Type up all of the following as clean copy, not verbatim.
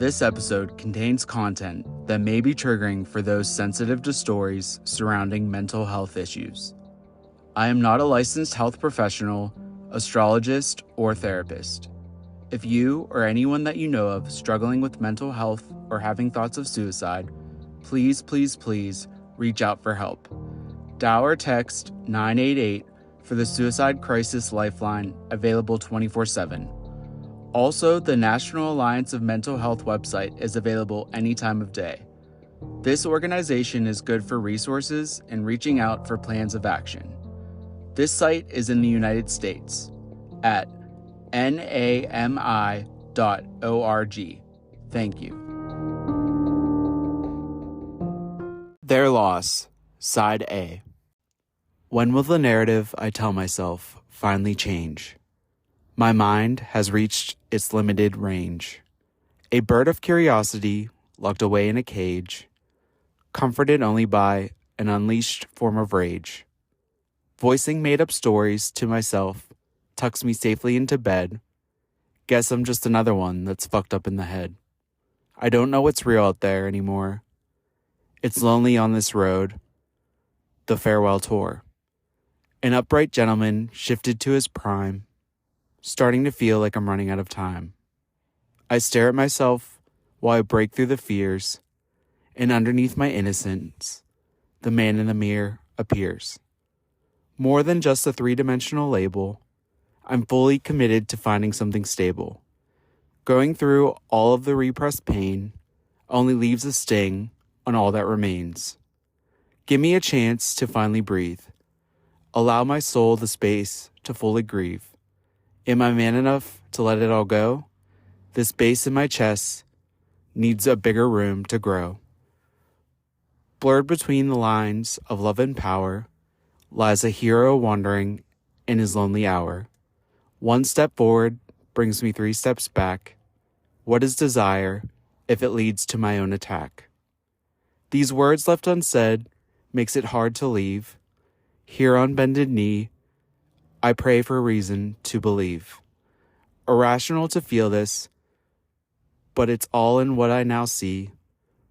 This episode contains content that may be triggering for those sensitive to stories surrounding mental health issues. I am not a licensed health professional, astrologist, or therapist. If you or anyone that you know of struggling with mental health or having thoughts of suicide, please reach out for help. Dial or text 988 for the Suicide Crisis Lifeline, available 24/7. Also, the National Alliance of Mental Health website is available any time of day. This organization is good for resources and reaching out for plans of action. This site is in the United States at nami.org. Thank you. Their Loss, Side A. When will the narrative I tell myself finally change? My mind has reached its limited range. A bird of curiosity locked away in a cage, comforted only by an unleashed form of rage. Voicing made-up stories to myself tucks me safely into bed. Guess I'm just another one that's fucked up in the head. I don't know what's real out there anymore. It's lonely on this road, the farewell tour. An upright gentleman shifted to his prime, starting to feel like I'm running out of time. I stare at myself while I break through the fears, and underneath my innocence, the man in the mirror appears. More than just a three-dimensional label, I'm fully committed to finding something stable. Going through all of the repressed pain only leaves a sting on all that remains. Give me a chance to finally breathe. Allow my soul the space to fully grieve. Am I man enough to let it all go? This space in my chest needs a bigger room to grow. Blurred between the lines of love and power lies a hero wandering in his lonely hour. One step forward brings me 3 steps back. What is desire if it leads to my own attack? These words left unsaid makes it hard to leave. Here on bended knee, I pray for a reason to believe. Irrational to feel this, but it's all in what I now see.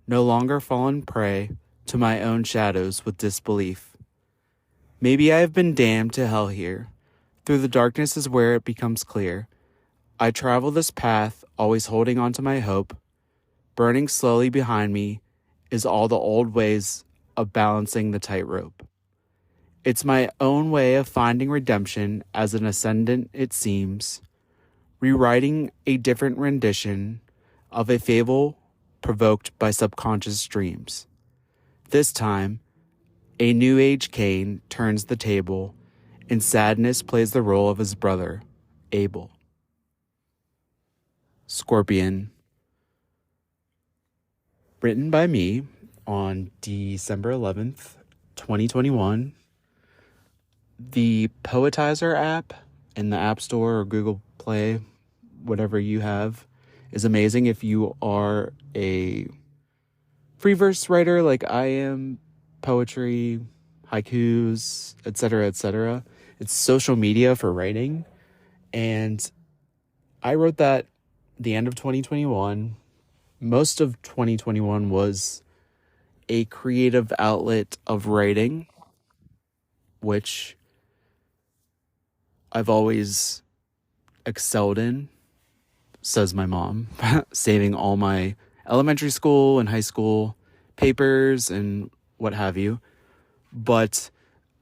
No longer fallen prey to my own shadows with disbelief. Maybe I have been damned to hell here. Through the darkness is where it becomes clear. I travel this path, always holding on to my hope. Burning slowly behind me is all the old ways of balancing the tightrope. It's my own way of finding redemption as an ascendant, it seems, rewriting a different rendition of a fable provoked by subconscious dreams. This time, a new age Cain turns the table, and sadness plays the role of his brother, Abel. Scorpion. Written by me on December 11th, 2021. The Poetizer app in the App Store or Google Play, whatever you have, is amazing if you are a free verse writer like I am, poetry, haikus, etc., etc. It's social media for writing, and I wrote that the end of 2021. Most of 2021 was a creative outlet of writing, which I've always excelled in, says my mom, saving all my elementary school and high school papers and what have you. But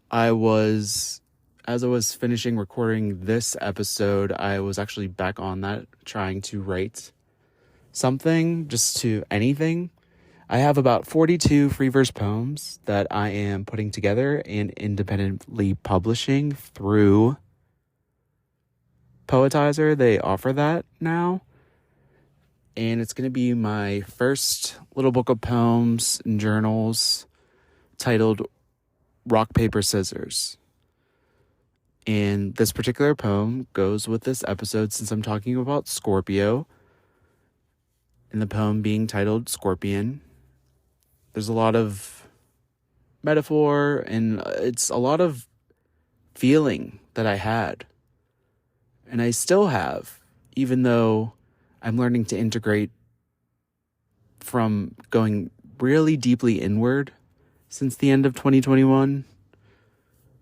as I was finishing recording this episode, I was actually back on that, trying to write something, just to anything. I have about 42 free verse poems that I am putting together and independently publishing through Poetizer. They offer that now. And it's going to be my first little book of poems and journals titled Rock, Paper, Scissors. And this particular poem goes with this episode since I'm talking about Scorpio, and the poem being titled Scorpion. There's a lot of metaphor, and it's a lot of feeling that I had. And I still have, even though I'm learning to integrate from going really deeply inward since the end of 2021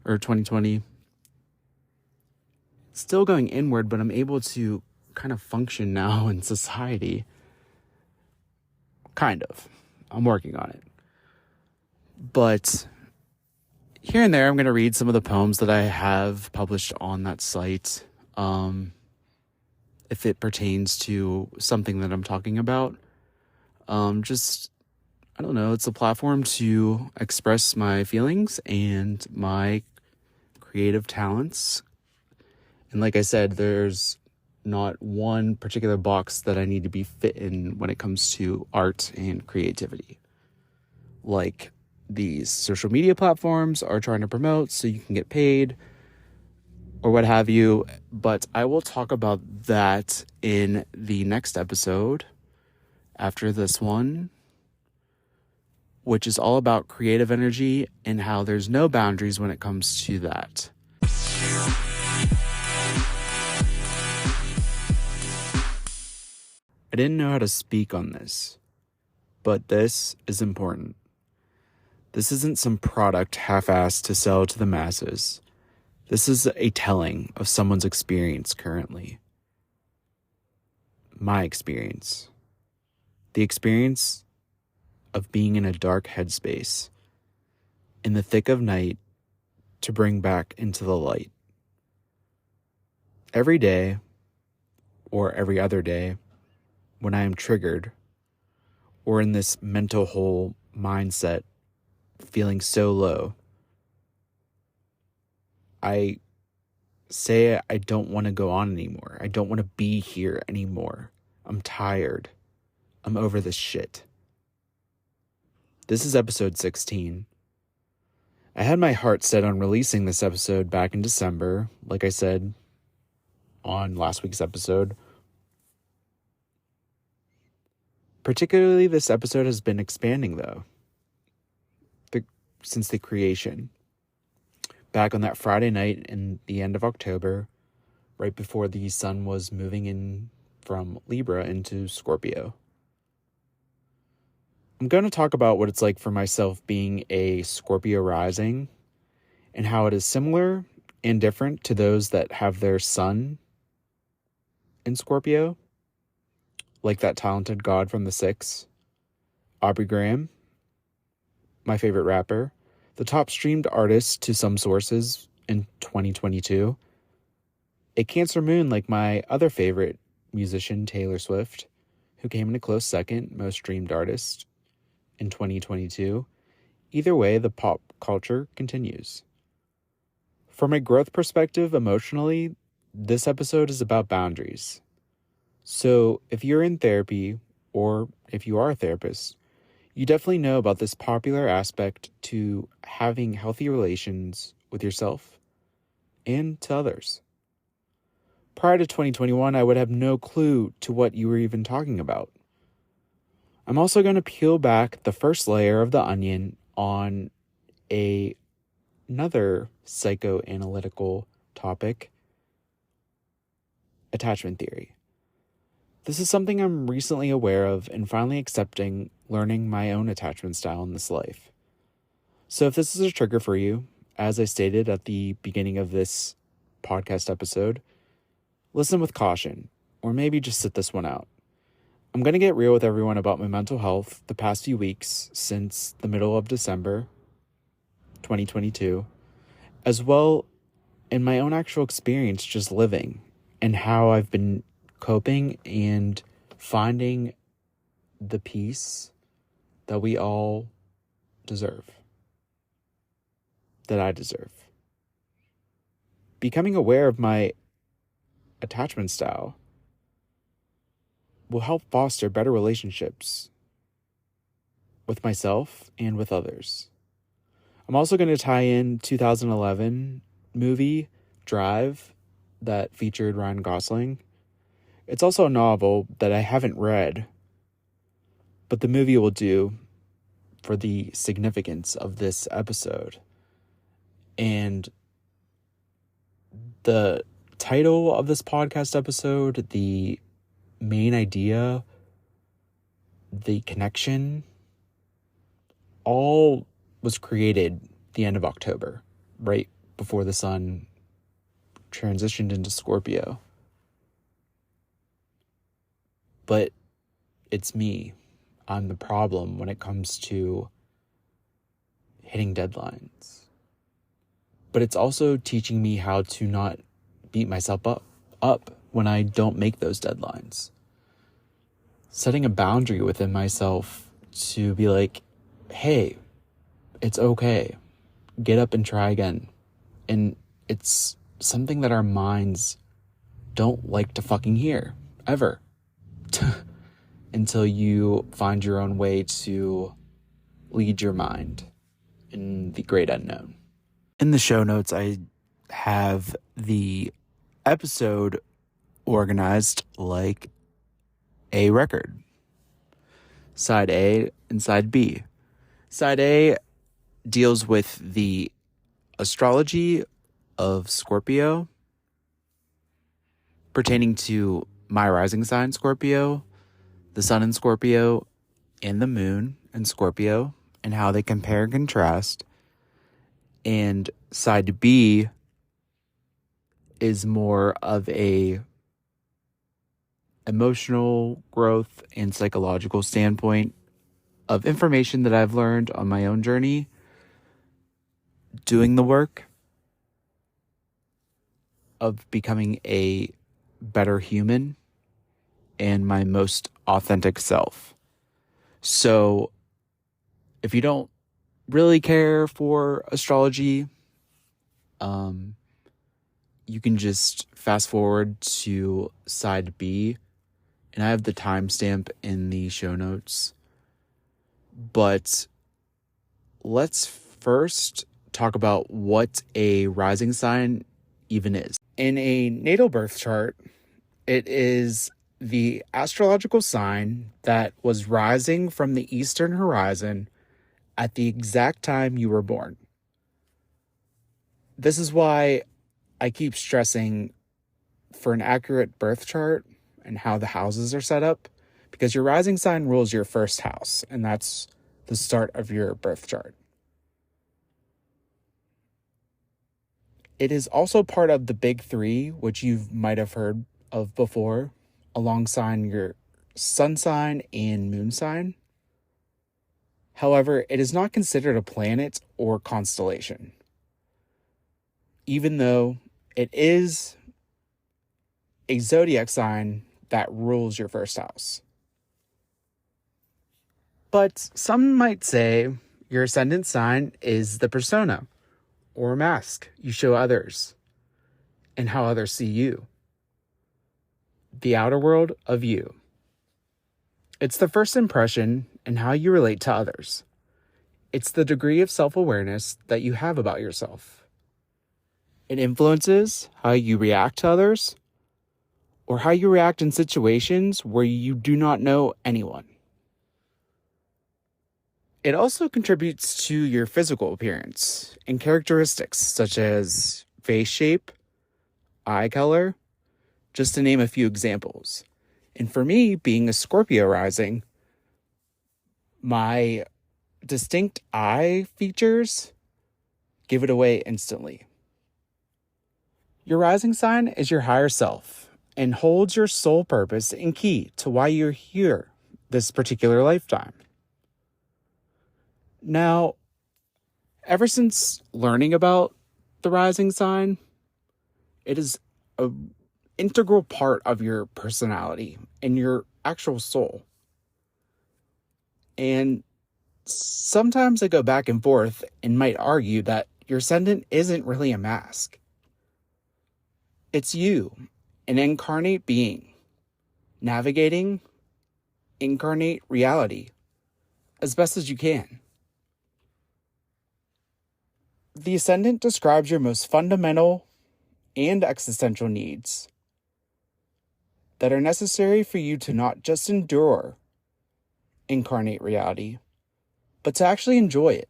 or 2020. Still going inward, but I'm able to kind of function now in society. Kind of. I'm working on it. But here and there, I'm going to read some of the poems that I have published on that site. If it pertains to something that I'm talking about. I don't know, it's a platform to express my feelings and my creative talents. And like I said, there's not one particular box that I need to be fit in when it comes to art and creativity. Like these social media platforms are trying to promote so you can get paid or what have you. But I will talk about that in the next episode after this one, which is all about creative energy and how there's no boundaries when it comes to that. I didn't know how to speak on this, but this is important. This isn't some product half-assed to sell to the masses. This is a telling of someone's experience currently. My experience. The experience of being in a dark headspace, in the thick of night, to bring back into the light. Every day, or every other day, when I am triggered, or in this mental hole mindset, feeling so low, I say I don't want to go on anymore. I don't want to be here anymore. I'm tired. I'm over this shit. This is episode 16. I had my heart set on releasing this episode back in December, like I said on last week's episode. Particularly, this episode has been expanding, though, since the creation. Back on that Friday night in the end of October, right before the sun was moving in from Libra into Scorpio. I'm going to talk about what it's like for myself being a Scorpio rising and how it is similar and different to those that have their sun in Scorpio, like that talented god from The Six, Aubrey Graham, my favorite rapper, the top streamed artist to some sources in 2022, a Cancer moon like my other favorite musician, Taylor Swift, who came in a close second, most streamed artist in 2022. Either way, the pop culture continues. From a growth perspective, emotionally, this episode is about boundaries. So if you're in therapy, or if you are a therapist, you definitely know about this popular aspect to having healthy relations with yourself and to others. Prior to 2021, I would have no clue to what you were even talking about. I'm also going to peel back the first layer of the onion on another psychoanalytical topic, attachment theory. This is something I'm recently aware of and finally accepting, learning my own attachment style in this life. So if this is a trigger for you, as I stated at the beginning of this podcast episode, listen with caution, or maybe just sit this one out. I'm going to get real with everyone about my mental health the past few weeks since the middle of December 2022, as well in my own actual experience just living and how I've been coping and finding the peace that we all deserve, that I deserve. Becoming aware of my attachment style will help foster better relationships with myself and with others. I'm also going to tie in 2011 movie Drive that featured Ryan Gosling. It's also a novel that I haven't read, but the movie will do for the significance of this episode. And the title of this podcast episode, the main idea the connection all was created the end of October, right before the sun transitioned into Scorpio. But it's me. I'm the problem when it comes to hitting deadlines. But it's also teaching me how to not beat myself up when I don't make those deadlines. Setting a boundary within myself to be like, hey, it's okay. Get up and try again. And it's something that our minds don't like to fucking hear, ever. Until you find your own way to lead your mind in the great unknown. In the show notes, I have the episode organized like a record. Side A and Side B. Side A deals with the astrology of Scorpio pertaining to my rising sign, Scorpio, the sun in Scorpio, and the moon in Scorpio, and how they compare and contrast. And side B is more of a emotional growth and psychological standpoint of information that I've learned on my own journey, doing the work of becoming a better human and my most authentic self. So if you don't really care for astrology, you can just fast forward to side B, and I have the timestamp in the show notes. But let's first talk about what a rising sign even is. In a natal birth chart, it is the astrological sign that was rising from the eastern horizon at the exact time you were born. This is why I keep stressing for an accurate birth chart and how the houses are set up, because your rising sign rules your first house, and that's the start of your birth chart. It is also part of the big three, which you might have heard of before, alongside your sun sign and moon sign. However, it is not considered a planet or constellation, even though it is a zodiac sign that rules your first house. But some might say your ascendant sign is the persona or mask you show others and how others see you. The outer world of you. It's the first impression and how you relate to others. It's the degree of self-awareness that you have about yourself. It influences how you react to others or how you react in situations where you do not know anyone. It also contributes to your physical appearance and characteristics such as face shape, eye color, just to name a few examples. And for me, being a Scorpio rising, my distinct eye features give it away instantly. Your rising sign is your higher self and holds your sole purpose and key to why you're here this particular lifetime. Now, ever since learning about the rising sign, it is an integral part of your personality and your actual soul. And sometimes I go back and forth and might argue that your ascendant isn't really a mask. It's you, an incarnate being, navigating incarnate reality as best as you can. The ascendant describes your most fundamental and existential needs that are necessary for you to not just endure incarnate reality, but to actually enjoy it.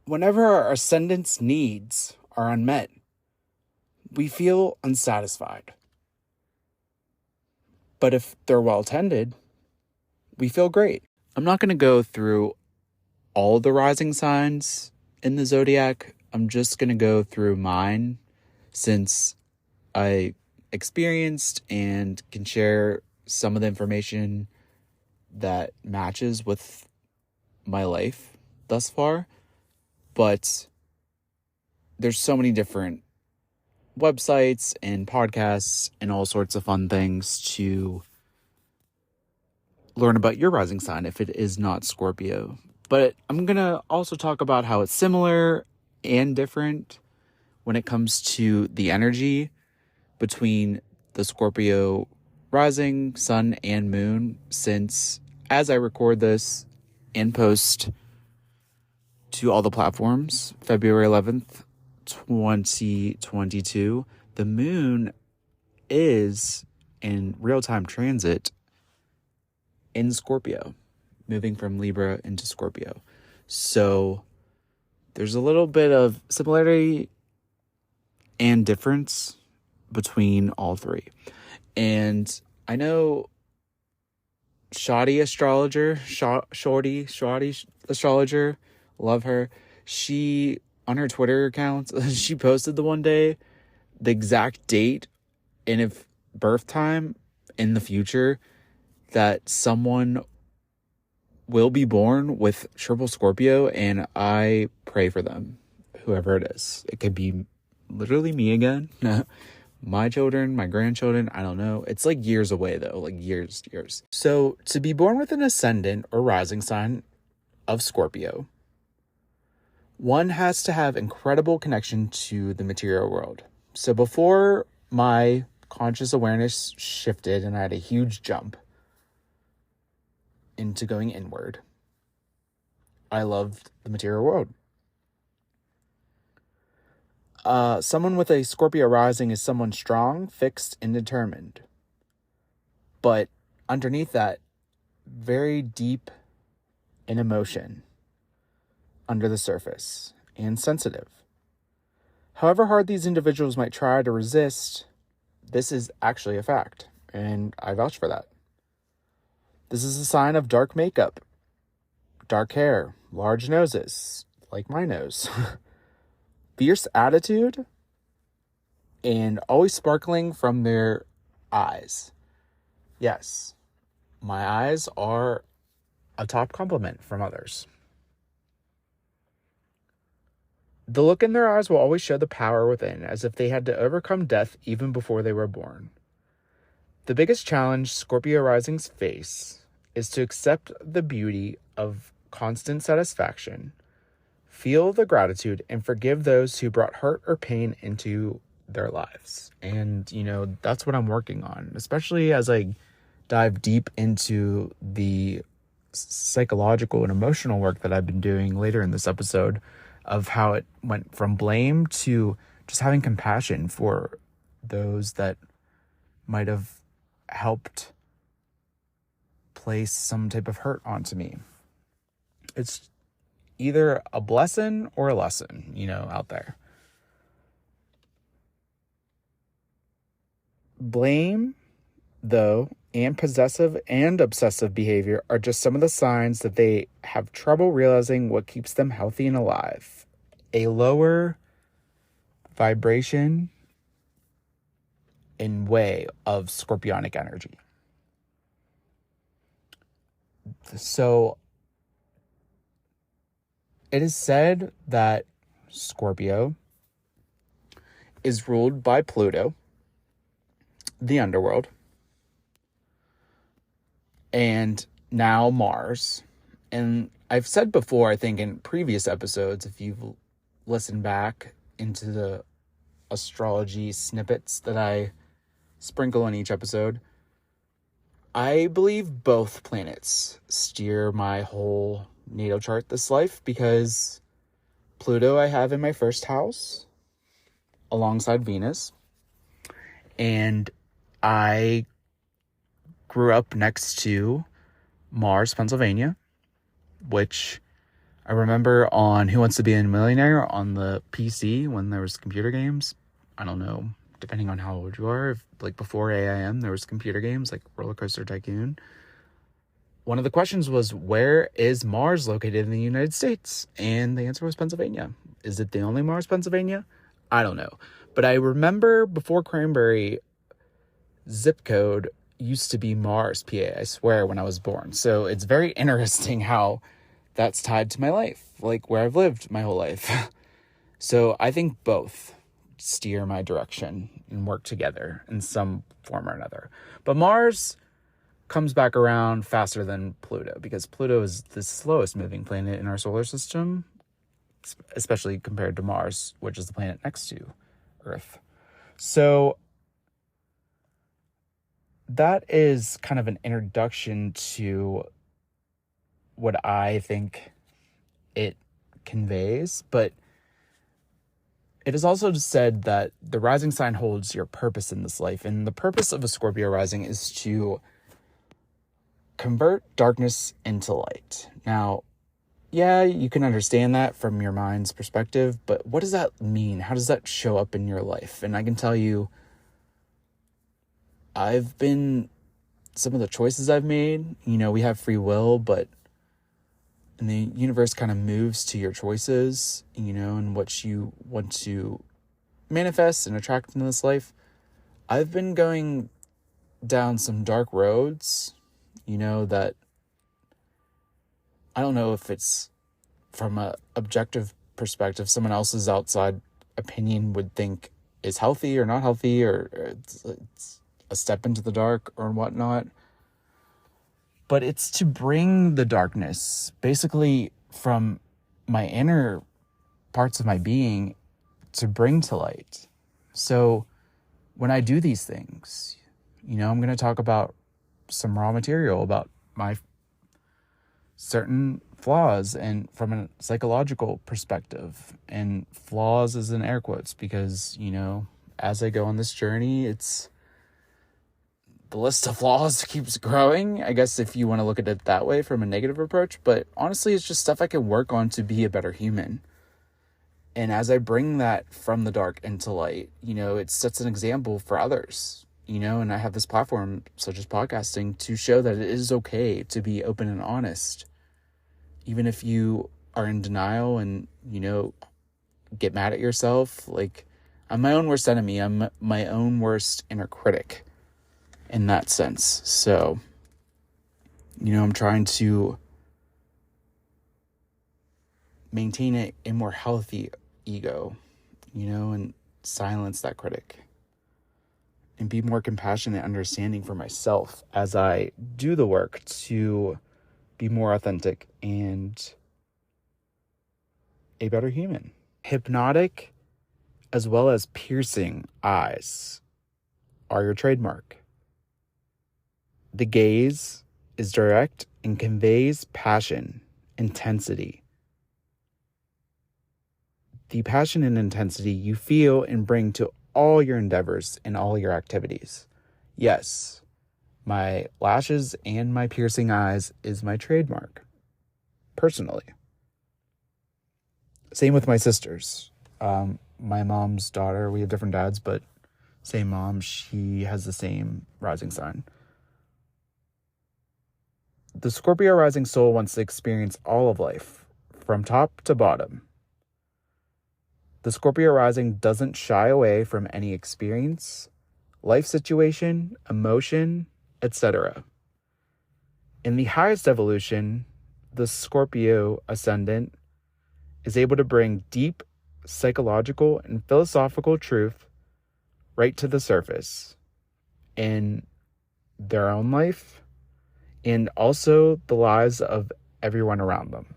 Whenever our ascendant's needs are unmet, we feel unsatisfied. But if they're well tended, we feel great. I'm not going to go through all the rising signs in the zodiac. I'm just going to go through mine since I experienced and can share some of the information that matches with my life thus far. But there's so many different websites and podcasts and all sorts of fun things to learn about your rising sign if it is not Scorpio. But I'm going to also talk about how it's similar and different when it comes to the energy between the Scorpio rising, sun, and moon, since as I record this and post to all the platforms, February 11th, 2022, the moon is in real-time transit in Scorpio, moving from Libra into Scorpio. So there's a little bit of similarity and difference between all three. And I know Shorty astrologer, love her. She, on her Twitter account, she posted the one day, the exact date and if birth time in the future that someone will be born with triple Scorpio, and I pray for them, whoever it is. It could be literally me again, my children, my grandchildren, I don't know. It's like years away though, like years. So to be born with an ascendant or rising sign of Scorpio, one has to have incredible connection to the material world. So before my conscious awareness shifted and I had a huge jump into going inward, I loved the material world. Someone with a Scorpio rising is someone strong, fixed, and determined. But underneath that, very deep in emotion under the surface and sensitive. However hard these individuals might try to resist, this is actually a fact, and I vouch for that. This is a sign of dark makeup, dark hair, large noses, like my nose, fierce attitude, and always sparkling from their eyes. Yes, my eyes are a top compliment from others. The look in their eyes will always show the power within, as if they had to overcome death even before they were born. The biggest challenge Scorpio risings face is to accept the beauty of constant satisfaction, feel the gratitude, and forgive those who brought hurt or pain into their lives. And, that's what I'm working on, especially as I dive deep into the psychological and emotional work that I've been doing later in this episode, of how it went from blame to just having compassion for those that might have helped place some type of hurt onto me. It's either a blessing or a lesson, out there. Blame, though, and possessive and obsessive behavior are just some of the signs that they have trouble realizing what keeps them healthy and alive. A lower vibration and way of scorpionic energy. So it is said that Scorpio is ruled by Pluto, the underworld, and now Mars. And I've said before, I think in previous episodes, if you've listened back into the astrology snippets that I sprinkle in each episode, I believe both planets steer my whole natal chart this life, because Pluto I have in my first house alongside Venus, and I grew up next to Mars, Pennsylvania, which I remember on Who Wants to Be a Millionaire on the PC when there was computer games, I don't know, depending on how old you are, if, like before AIM, there was computer games like Roller Coaster Tycoon. One of the questions was, where is Mars located in the United States? And the answer was Pennsylvania. Is it the only Mars, Pennsylvania? I don't know. But I remember before Cranberry, zip code used to be Mars, PA, I swear, when I was born. So it's very interesting how that's tied to my life, like where I've lived my whole life. So I think both steer my direction and work together in some form or another. But Mars comes back around faster than Pluto, because Pluto is the slowest moving planet in our solar system, especially compared to Mars, which is the planet next to Earth. So that is kind of an introduction to what I think it conveys, but it is also said that the rising sign holds your purpose in this life, and the purpose of a Scorpio rising is to convert darkness into light. Now, yeah, you can understand that from your mind's perspective, but what does that mean? How does that show up in your life? And I can tell you, some of the choices I've made, we have free will, but and the universe kind of moves to your choices, and what you want to manifest and attract into this life. I've been going down some dark roads, that I don't know if it's from a objective perspective, someone else's outside opinion would think is healthy or not healthy, or it's a step into the dark or whatnot. But it's to bring the darkness, basically from my inner parts of my being, to bring to light. So when I do these things, I'm going to talk about some raw material, about my certain flaws, and from a psychological perspective. And flaws is in air quotes, because, as I go on this journey, the list of flaws keeps growing, I guess, if you want to look at it that way from a negative approach. But honestly, it's just stuff I can work on to be a better human. And as I bring that from the dark into light, it sets an example for others, and I have this platform, such as podcasting, to show that it is okay to be open and honest. Even if you are in denial and, get mad at yourself. Like, I'm my own worst enemy. I'm my own worst inner critic in that sense. So, I'm trying to maintain a more healthy ego, and silence that critic, and be more compassionate and understanding for myself as I do the work to be more authentic and a better human. Hypnotic as well as piercing eyes are your trademark. The gaze is direct and conveys passion, intensity. The passion and intensity you feel and bring to all your endeavors and all your activities. Yes, my lashes and my piercing eyes is my trademark, personally. Same with my sisters. My mom's daughter, we have different dads, but same mom, she has the same rising sign. The Scorpio rising soul wants to experience all of life, from top to bottom. The Scorpio rising doesn't shy away from any experience, life situation, emotion, etc. In the highest evolution, the Scorpio ascendant is able to bring deep psychological and philosophical truth right to the surface in their own life and also the lives of everyone around them.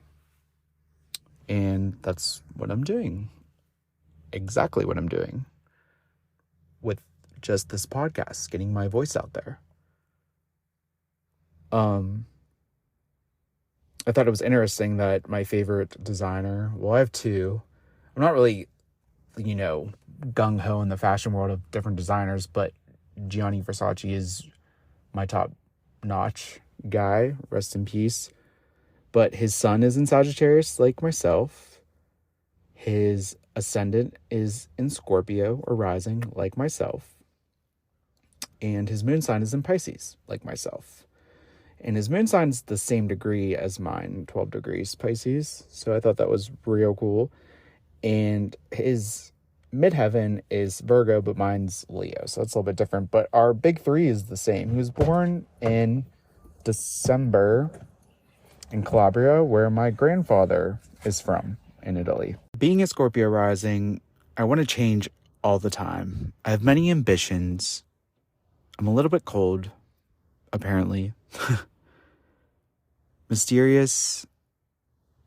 And that's what I'm doing. Exactly what I'm doing with just this podcast, getting my voice out there. I thought it was interesting that my favorite designer, well, I have two. I'm not really, gung-ho in the fashion world of different designers, but Gianni Versace is my top-notch guy, rest in peace. But his sun is in Sagittarius, like myself. His ascendant is in Scorpio or rising, like myself. And his moon sign is in Pisces, like myself. And his moon sign's the same degree as mine, 12 degrees Pisces. So I thought that was real cool. And his midheaven is Virgo, but mine's Leo. So that's a little bit different. But our big three is the same. He was born in December in Calabria, where my grandfather is from in Italy. Being a Scorpio rising, I want to change all the time. I have many ambitions. I'm a little bit cold, apparently. Mysterious,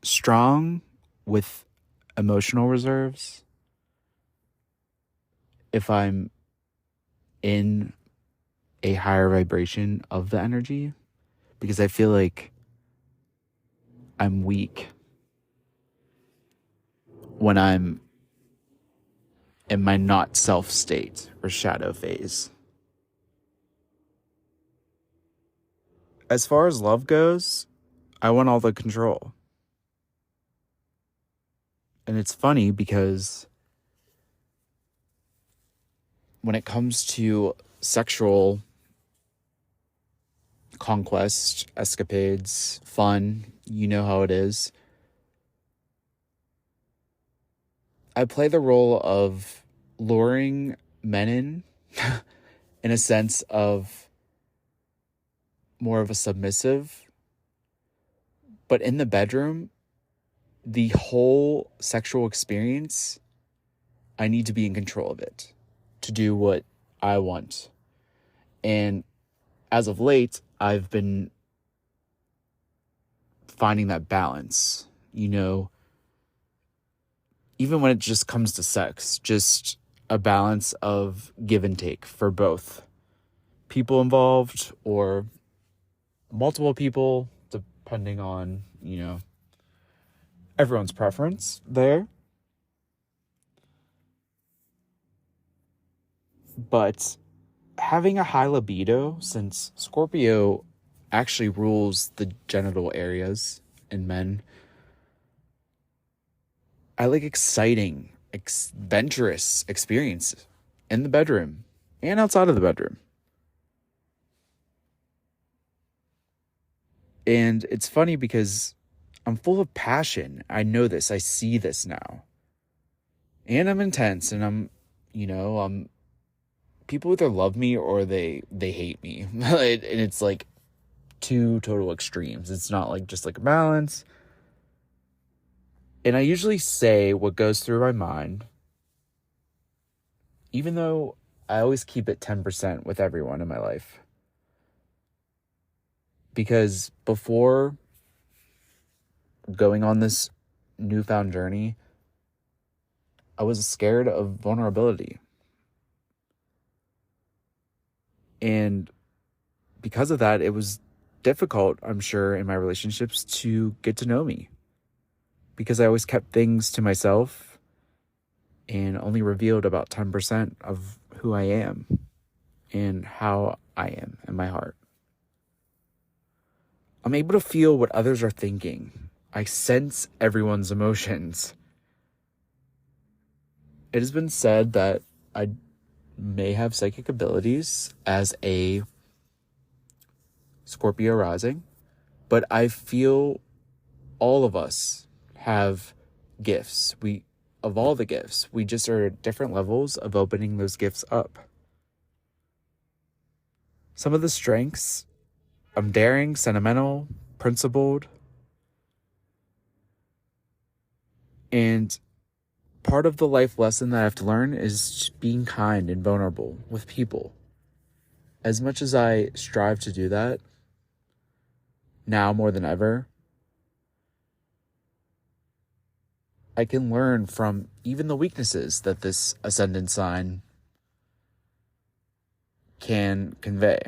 strong with emotional reserves. If I'm in a higher vibration of the energy, because I feel like I'm weak when I'm in my not self state or shadow phase. As far as love goes, I want all the control. And it's funny because when it comes to sexual conquest, escapades, fun, you know how it is. I play the role of luring men in a sense of more of a submissive. But in the bedroom, the whole sexual experience, I need to be in control of it to do what I want. And as of late, I've been finding that balance, even when it just comes to sex, just a balance of give and take for both people involved or multiple people, depending on, everyone's preference there. But having a high libido, since Scorpio actually rules the genital areas in men, I like exciting, adventurous experience in the bedroom and outside of the bedroom. And it's funny because I'm full of passion. I know this. I see this now. And I'm intense, and I'm people either love me or they hate me. And it's like two total extremes. It's not like just like a balance. And I usually say what goes through my mind, even though I always keep it 10% with everyone in my life. Because before going on this newfound journey, I was scared of vulnerability. And because of that, it was difficult, I'm sure, in my relationships to get to know me. Because I always kept things to myself and only revealed about 10% of who I am and how I am in my heart. I'm able to feel what others are thinking. I sense everyone's emotions. It has been said that I may have psychic abilities as a Scorpio rising, but I feel all of us have gifts. Of all the gifts, we just are at different levels of opening those gifts up. Some of the strengths, I'm daring, sentimental, principled, and part of the life lesson that I have to learn is being kind and vulnerable with people. As much as I strive to do that, now more than ever, I can learn from even the weaknesses that this ascendant sign can convey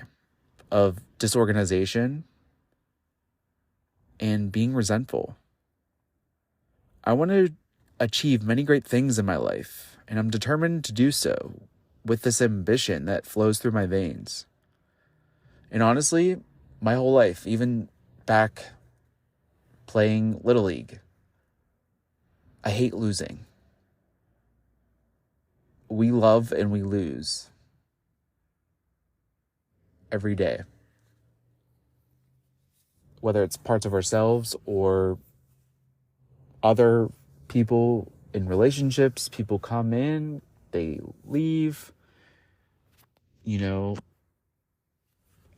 of disorganization and being resentful. I want to achieve many great things in my life, and I'm determined to do so with this ambition that flows through my veins. And honestly, my whole life, even back playing Little League, I hate losing. we love and we lose every day. Whether it's parts of ourselves or other people in relationships, people come in, they leave,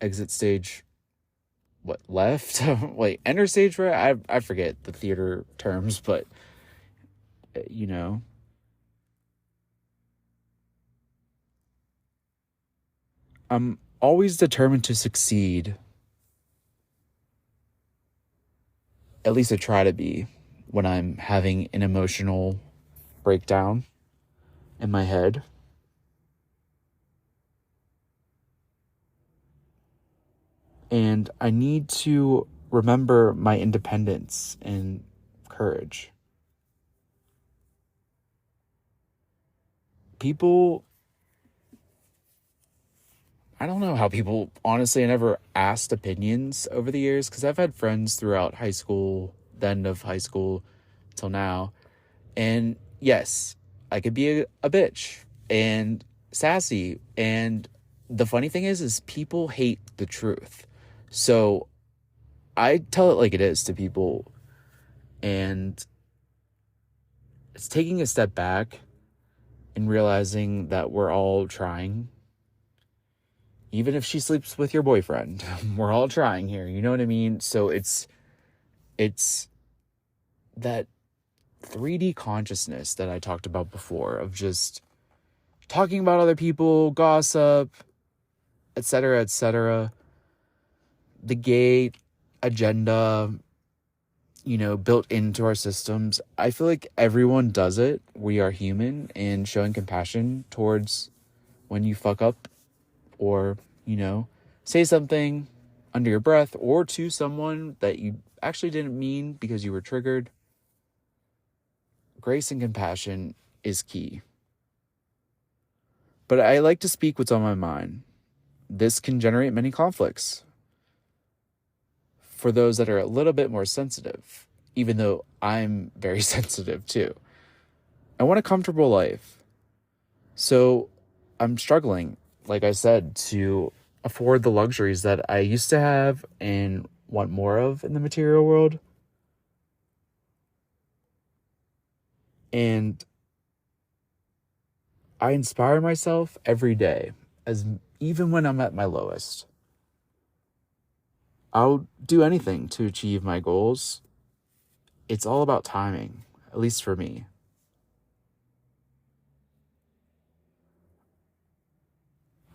exit stage, left? Wait, enter stage, right? I forget the theater terms, but, I'm always determined to succeed. At least I try to be when I'm having an emotional breakdown in my head. And I need to remember my independence and courage. People, I don't know how people, honestly, I never asked opinions over the years because I've had friends throughout high school, the end of high school till now. And yes, I could be a bitch and sassy. And the funny thing is people hate the truth. So I tell it like it is to people. And it's taking a step back and realizing that we're all trying. Even if she sleeps with your boyfriend, we're all trying here. You know what I mean? So it's that 3D consciousness that I talked about before of just talking about other people, gossip, etc., etc. The gay agenda, built into our systems. I feel like everyone does it. We are human, and showing compassion towards when you fuck up or, say something under your breath or to someone that you actually didn't mean because you were triggered. Grace and compassion is key. But I like to speak what's on my mind. This can generate many conflicts for those that are a little bit more sensitive, even though I'm very sensitive too. I want a comfortable life. So I'm struggling, like I said, to afford the luxuries that I used to have and want more of in the material world. And I inspire myself every day, even when I'm at my lowest. I'll do anything to achieve my goals. It's all about timing, at least for me.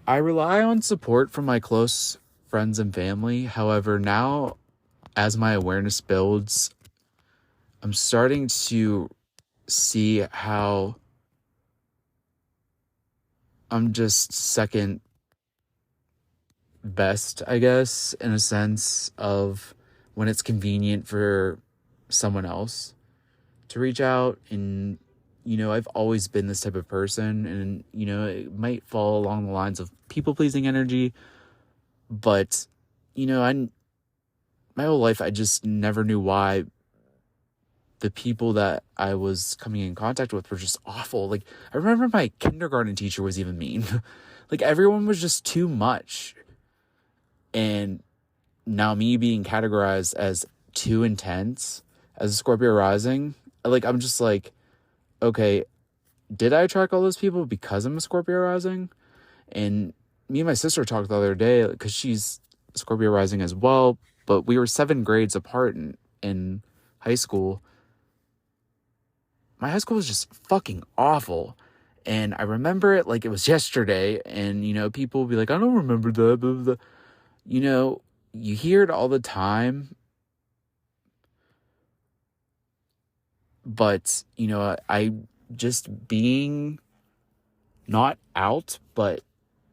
I rely on support from my close friends and family. However, now as my awareness builds, I'm starting to see how I'm just second best, I guess, in a sense of when it's convenient for someone else to reach out. And, I've always been this type of person, and, it might fall along the lines of people-pleasing energy, but, my whole life, I just never knew why the people that I was coming in contact with were just awful. Like, I remember my kindergarten teacher was even mean. Like, everyone was just too much. And now me being categorized as too intense as a Scorpio rising, like, I'm just like, okay, did I attract all those people because I'm a Scorpio rising? And me and my sister talked the other day because she's Scorpio rising as well, but we were 7 grades apart in high school. My high school was just fucking awful. And I remember it like it was yesterday. And, people will be like, I don't remember that. Blah, blah, blah. You hear it all the time. But, I just being not out, but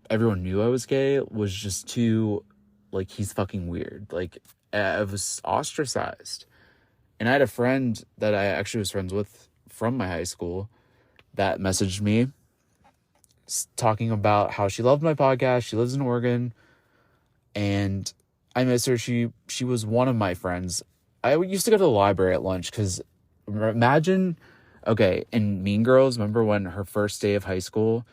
everyone knew I was gay was just too, like, he's fucking weird. Like, I was ostracized. And I had a friend that I actually was friends with from my high school that messaged me talking about how she loved my podcast. She lives in Oregon, and I miss her. She was one of my friends. I used to go to the library at lunch because imagine Okay, in Mean Girls, remember when her first day of high school,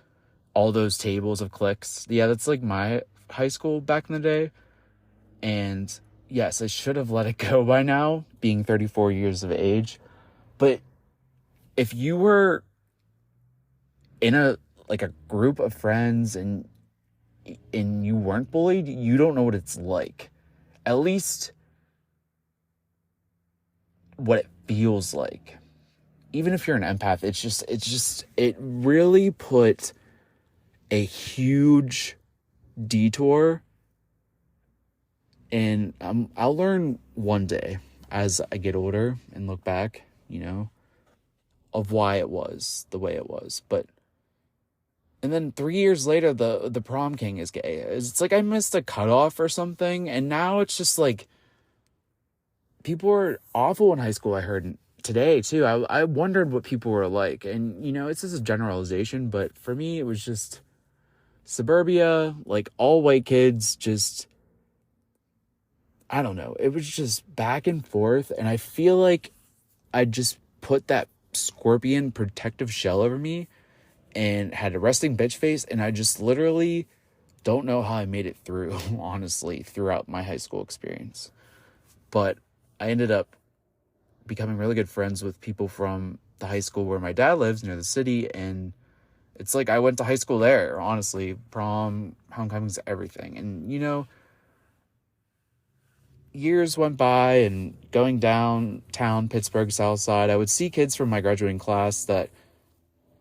all those tables of cliques? Yeah, that's like my high school back in the day. And yes, I should have let it go by now, being 34 years of age. But if you were in a group of friends and you weren't bullied, you don't know what it's like. At least what it feels like. Even if you're an empath, it really put a huge detour. And I'll learn one day as I get older and look back, of why it was the way it was. And then 3 years later, the prom king is gay. It's like I missed a cutoff or something. And now it's just like, people were awful in high school, I heard today, too. I wondered what people were like. And, it's just a generalization. But for me, it was just suburbia, like all white kids, just, I don't know. It was just back and forth. And I feel like I just put that scorpion protective shell over me and had a resting bitch face, and I just literally don't know how I made it through, honestly, throughout my high school experience. But I ended up becoming really good friends with people from the high school where my dad lives, near the city, and it's like I went to high school there, honestly. Prom, homecomings, everything. And, years went by, and going downtown Pittsburgh South Side, I would see kids from my graduating class that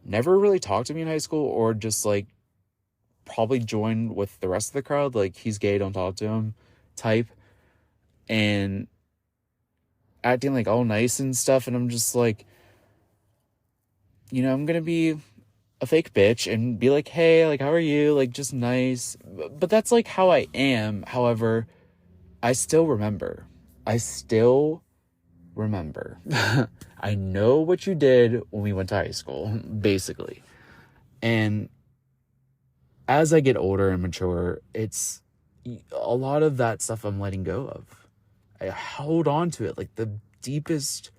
never really talked to me in high school, or just like probably joined with the rest of the crowd, like he's gay, don't talk to him type, and acting like all nice and stuff. And I'm just like, I'm gonna be a fake bitch and be like, hey, like, how are you? Like, just nice. But that's like how I am. However, I still remember. I know what you did when we went to high school, basically. And as I get older and mature, it's a lot of that stuff I'm letting go of. I hold on to it like the deepest,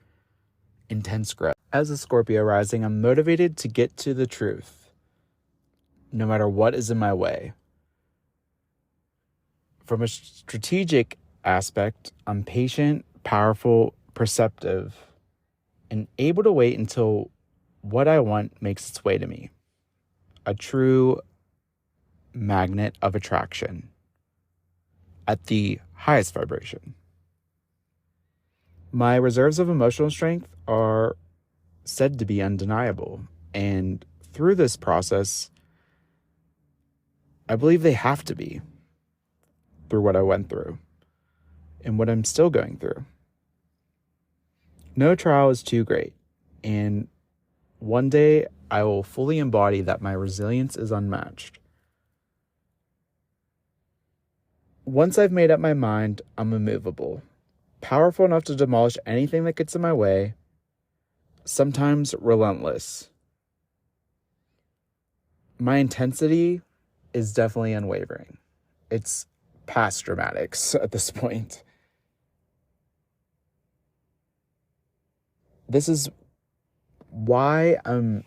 intense regret. As a Scorpio rising, I'm motivated to get to the truth, no matter what is in my way. From a strategic aspect, I'm patient, powerful, perceptive, and able to wait until what I want makes its way to me. A true magnet of attraction at the highest vibration. My reserves of emotional strength are said to be undeniable, and through this process, I believe they have to be, through what I went through and what I'm still going through. No trial is too great, and one day I will fully embody that my resilience is unmatched. Once I've made up my mind, I'm immovable, powerful enough to demolish anything that gets in my way, sometimes relentless. My intensity is definitely unwavering. It's past dramatics at this point. This is why I'm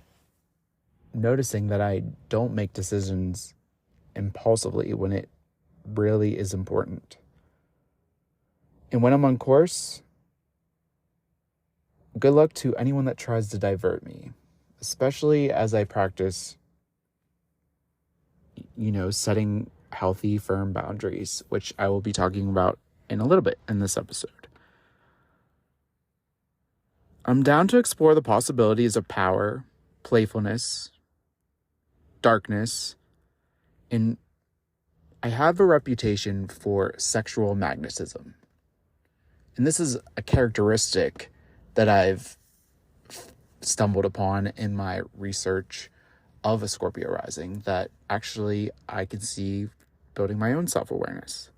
noticing that I don't make decisions impulsively when it really is important. And when I'm on course, good luck to anyone that tries to divert me, especially as I practice, setting healthy, firm boundaries, which I will be talking about in a little bit in this episode. I'm down to explore the possibilities of power, playfulness, darkness, and I have a reputation for sexual magnetism. And this is a characteristic that I've stumbled upon in my research of a Scorpio rising that actually I can see building my own self-awareness.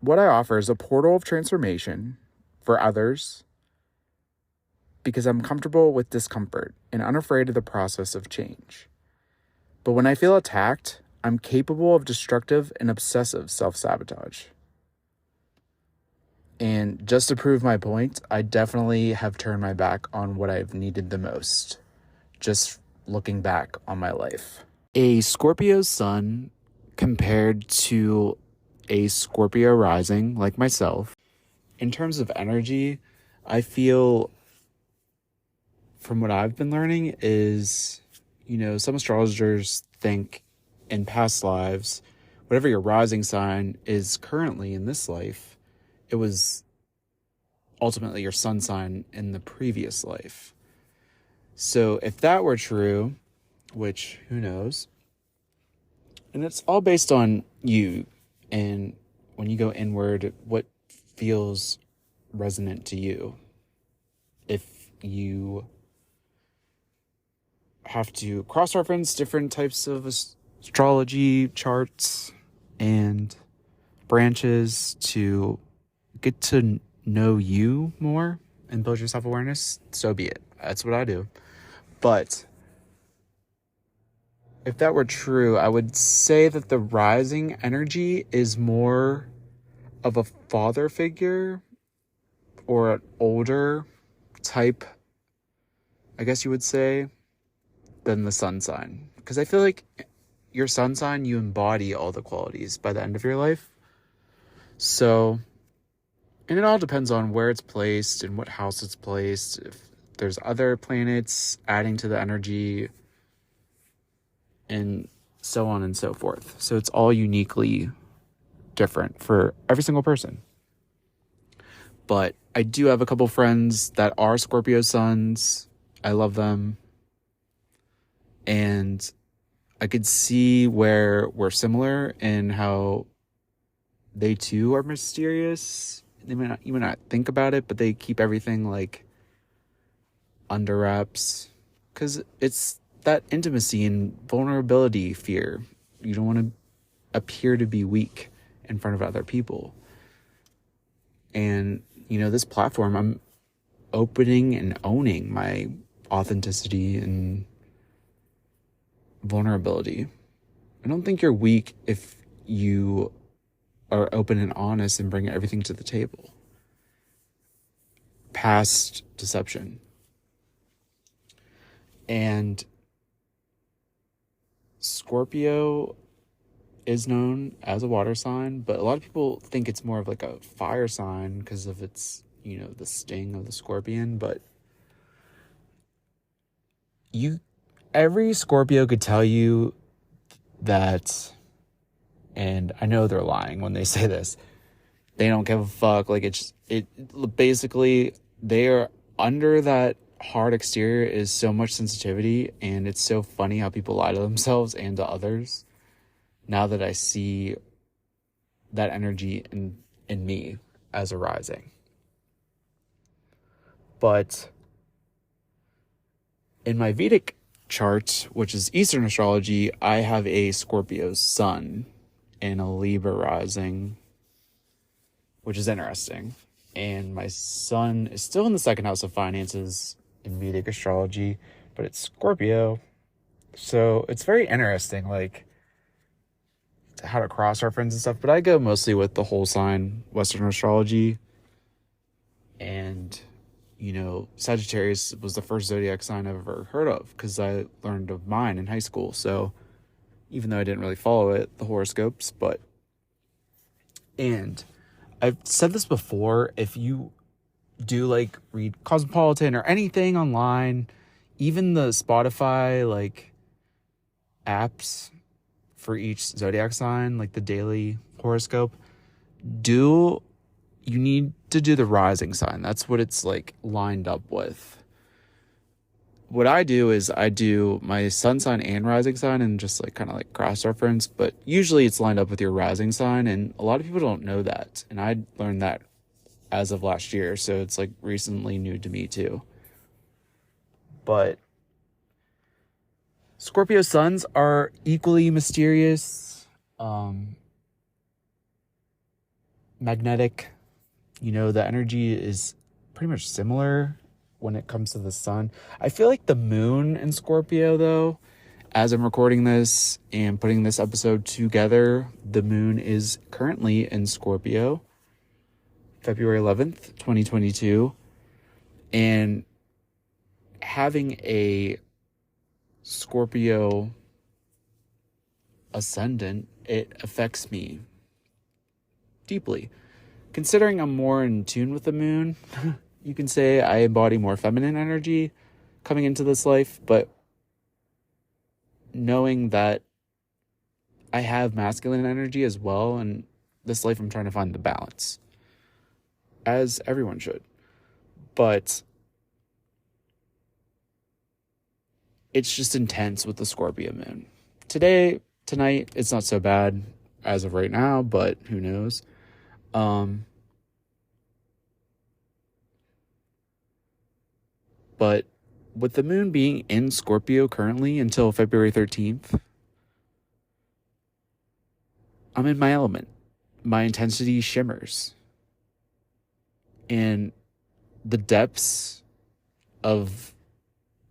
What I offer is a portal of transformation for others because I'm comfortable with discomfort and unafraid of the process of change. But when I feel attacked, I'm capable of destructive and obsessive self-sabotage. And just to prove my point, I definitely have turned my back on what I've needed the most, just looking back on my life. A Scorpio sun compared to a Scorpio rising, like myself, in terms of energy, I feel, from what I've been learning, is, some astrologers think in past lives, whatever your rising sign is currently in this life, it was ultimately your sun sign in the previous life. So if that were true, which who knows, and it's all based on you, and when you go inward, what feels resonant to you. If you have to cross-reference different types of astrology charts and branches to get to know you more and build your self-awareness, so be it. That's what I do. But if that were true, I would say that the rising energy is more of a father figure or an older type, I guess you would say, than the sun sign. Because I feel like your sun sign, you embody all the qualities by the end of your life. So, and it all depends on where it's placed and what house it's placed. If there's other planets adding to the energy and so on and so forth. So it's all uniquely different for every single person. But I do have a couple friends that are Scorpio suns. I love them. And I could see where we're similar in how they too are mysterious. You may not think about it, but they keep everything like under wraps. Because it's that intimacy and vulnerability fear. You don't want to appear to be weak in front of other people. And, this platform, I'm opening and owning my authenticity and vulnerability. I don't think you're weak if you are open and honest and bring everything to the table. Past deception. And Scorpio is known as a water sign, but a lot of people think it's more of like a fire sign because of its, the sting of the scorpion. But every Scorpio could tell you that, and I know they're lying when they say this, they don't give a fuck. Like it basically, they are under that hard exterior is so much sensitivity, and it's so funny how people lie to themselves and to others. Now that I see that energy in me as a rising. But in my Vedic chart, which is Eastern astrology, I have a Scorpio sun and a Libra rising, which is interesting. And my sun is still in the second house of finances in Vedic astrology, but it's Scorpio. So it's very interesting, like, how to cross-reference and stuff, but I go mostly with the whole sign Western astrology. And, Sagittarius was the first zodiac sign I've ever heard of because I learned of mine in high school. So even though I didn't really follow it, the horoscopes, and I've said this before, if you do like read Cosmopolitan or anything online, even the Spotify like apps for each zodiac sign, like the daily horoscope, you need to do the rising sign. That's what it's like lined up with. What I do is I do my sun sign and rising sign and just like kind of like cross-reference, but usually it's lined up with your rising sign, and a lot of people don't know that. And I learned that as of last year, so it's like recently new to me too. But Scorpio suns are equally mysterious, magnetic. The energy is pretty much similar when it comes to the sun. I feel like the moon in Scorpio, though, as I'm recording this and putting this episode together, the moon is currently in Scorpio. February 11th, 2022. And having a Scorpio ascendant, it affects me deeply. Considering I'm more in tune with the moon, you can say I embody more feminine energy coming into this life, but knowing that I have masculine energy as well, and this life I'm trying to find the balance, as everyone should. But it's just intense with the Scorpio moon. Tonight, it's not so bad as of right now, but who knows? But with the moon being in Scorpio currently until February 13th, I'm in my element. My intensity shimmers. And the depths of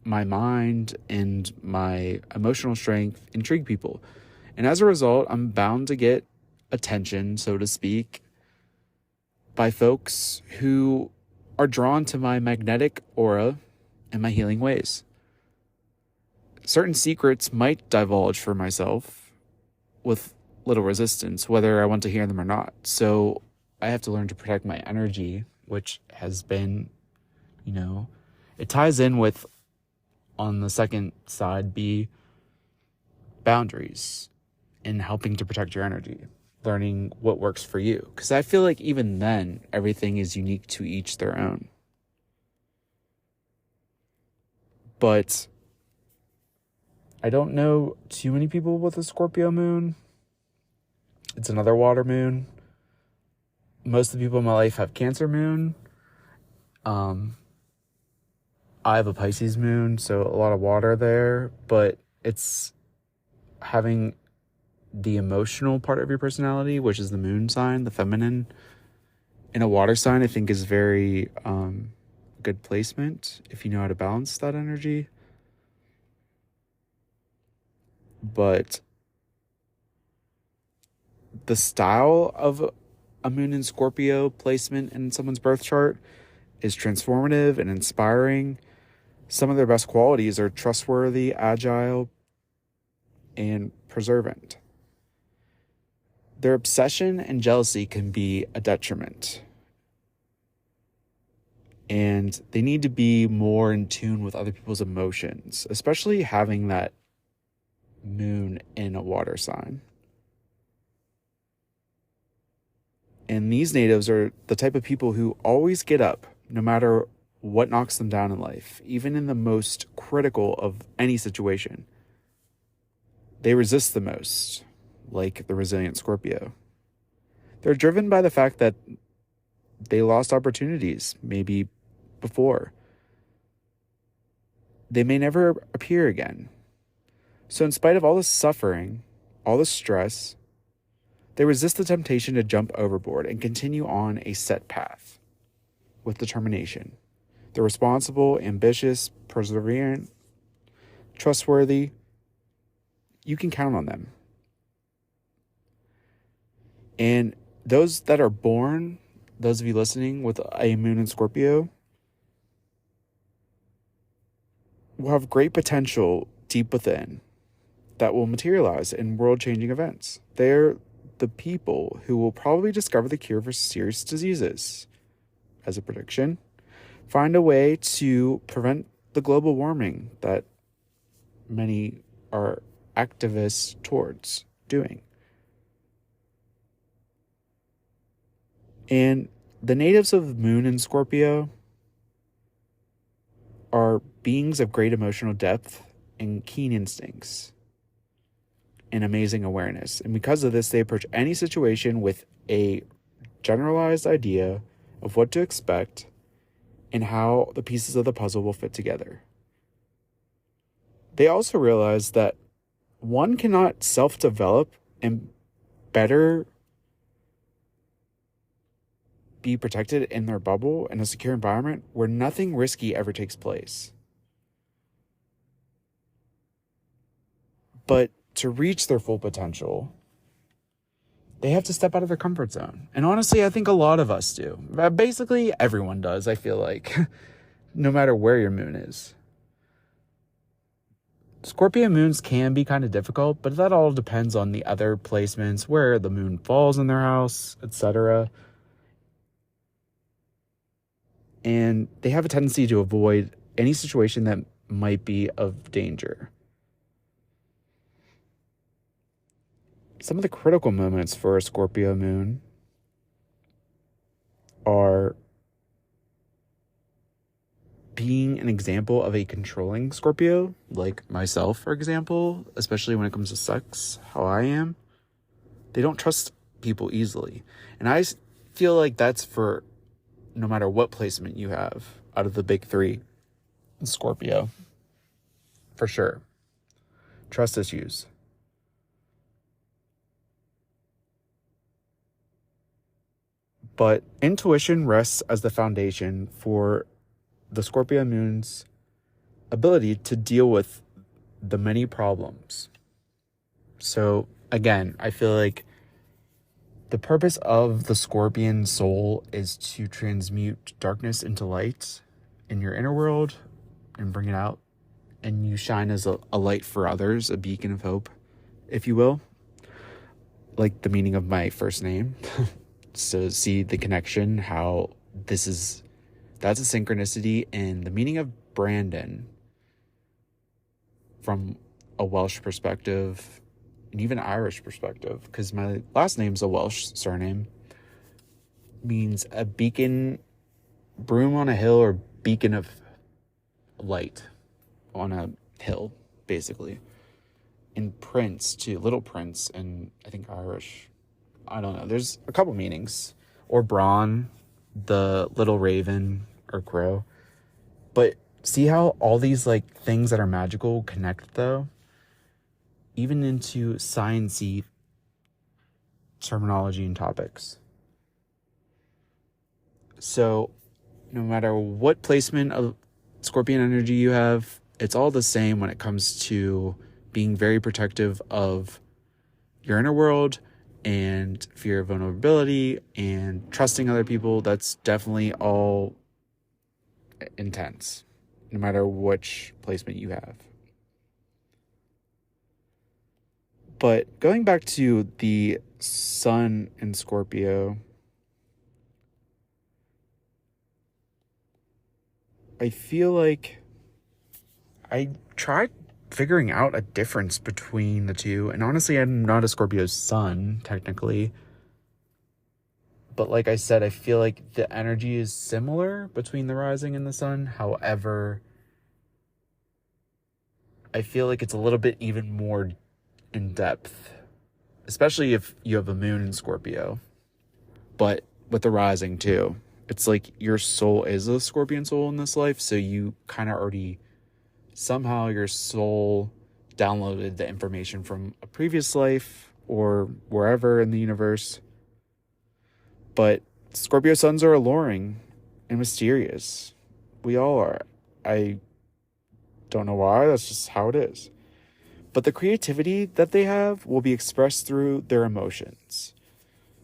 my mind and my emotional strength intrigue people. And as a result, I'm bound to get attention, so to speak, by folks who are drawn to my magnetic aura and my healing ways. Certain secrets might divulge for myself with little resistance, whether I want to hear them or not. So I have to learn to protect my energy, which has been, it ties in with, on the second side, be boundaries in helping to protect your energy, learning what works for you. Because I feel like even then, everything is unique to each their own. But I don't know too many people with a Scorpio moon. It's another water moon. Most of the people in my life have Cancer moon. I have a Pisces moon, so a lot of water there. But it's having the emotional part of your personality, which is the moon sign, the feminine, in a water sign, I think is very good placement if you know how to balance that energy. But the style of a moon in Scorpio placement in someone's birth chart is transformative and inspiring. Some of their best qualities are trustworthy, agile, and preservant. Their obsession and jealousy can be a detriment. And they need to be more in tune with other people's emotions, especially having that moon in a water sign. And these natives are the type of people who always get up, no matter what knocks them down in life, even in the most critical of any situation. They resist the most, like the resilient Scorpio. They're driven by the fact that they lost opportunities, maybe before. They may never appear again. So in spite of all the suffering, all the stress, they resist the temptation to jump overboard and continue on a set path with determination. They're responsible, ambitious, perseverant, trustworthy. You can count on them. And those that are born, those of you listening with a moon in Scorpio, will have great potential deep within that will materialize in world-changing events. They're the people who will probably discover the cure for serious diseases. As a prediction, find a way to prevent the global warming that many are activists towards doing. And the natives of Moon in Scorpio are beings of great emotional depth and keen instincts and amazing awareness. And because of this, they approach any situation with a generalized idea of what to expect and how the pieces of the puzzle will fit together. They also realize that one cannot self-develop and better be protected in their bubble in a secure environment where nothing risky ever takes place. But to reach their full potential, they have to step out of their comfort zone. And honestly, I think a lot of us do. Basically, everyone does, I feel like, no matter where your moon is. Scorpio moons can be kind of difficult, but that all depends on the other placements, where the moon falls in their house, etc. And they have a tendency to avoid any situation that might be of danger. Some of the critical moments for a Scorpio moon are being an example of a controlling Scorpio, like myself, for example, especially when it comes to sex, how I am. They don't trust people easily. And I feel like that's for no matter what placement you have out of the big three, Scorpio, for sure. Trust issues. But intuition rests as the foundation for the Scorpio moon's ability to deal with the many problems. So again, I feel like the purpose of the Scorpion soul is to transmute darkness into light in your inner world and bring it out. And you shine as a light for others, a beacon of hope, if you will. Like the meaning of my first name. So see the connection, how that's a synchronicity, and the meaning of Brandon from a Welsh perspective and even Irish perspective, because my last name's a Welsh surname, means a beacon, broom on a hill, or beacon of light on a hill, basically. And Prince too, Little Prince, and I think Irish. I don't know. There's a couple meanings. Or Brawn, the little raven or crow. But see how all these like things that are magical connect though? Even into science-y terminology and topics. So no matter what placement of Scorpion energy you have, it's all the same when it comes to being very protective of your inner world and fear of vulnerability and trusting other people. That's definitely all intense, no matter which placement you have. But going back to the sun in Scorpio, I feel like I tried figuring out a difference between the two. And honestly, I'm not a Scorpio's sun, technically. But like I said, I feel like the energy is similar between the rising and the sun. However, I feel like it's a little bit even more in depth, especially if you have a moon in Scorpio. But with the rising too, it's like your soul is a Scorpion soul in this life. So you kind of already, somehow your soul downloaded the information from a previous life or wherever in the universe. But Scorpio suns are alluring and mysterious. We all are. I don't know why. That's just how it is. But the creativity that they have will be expressed through their emotions.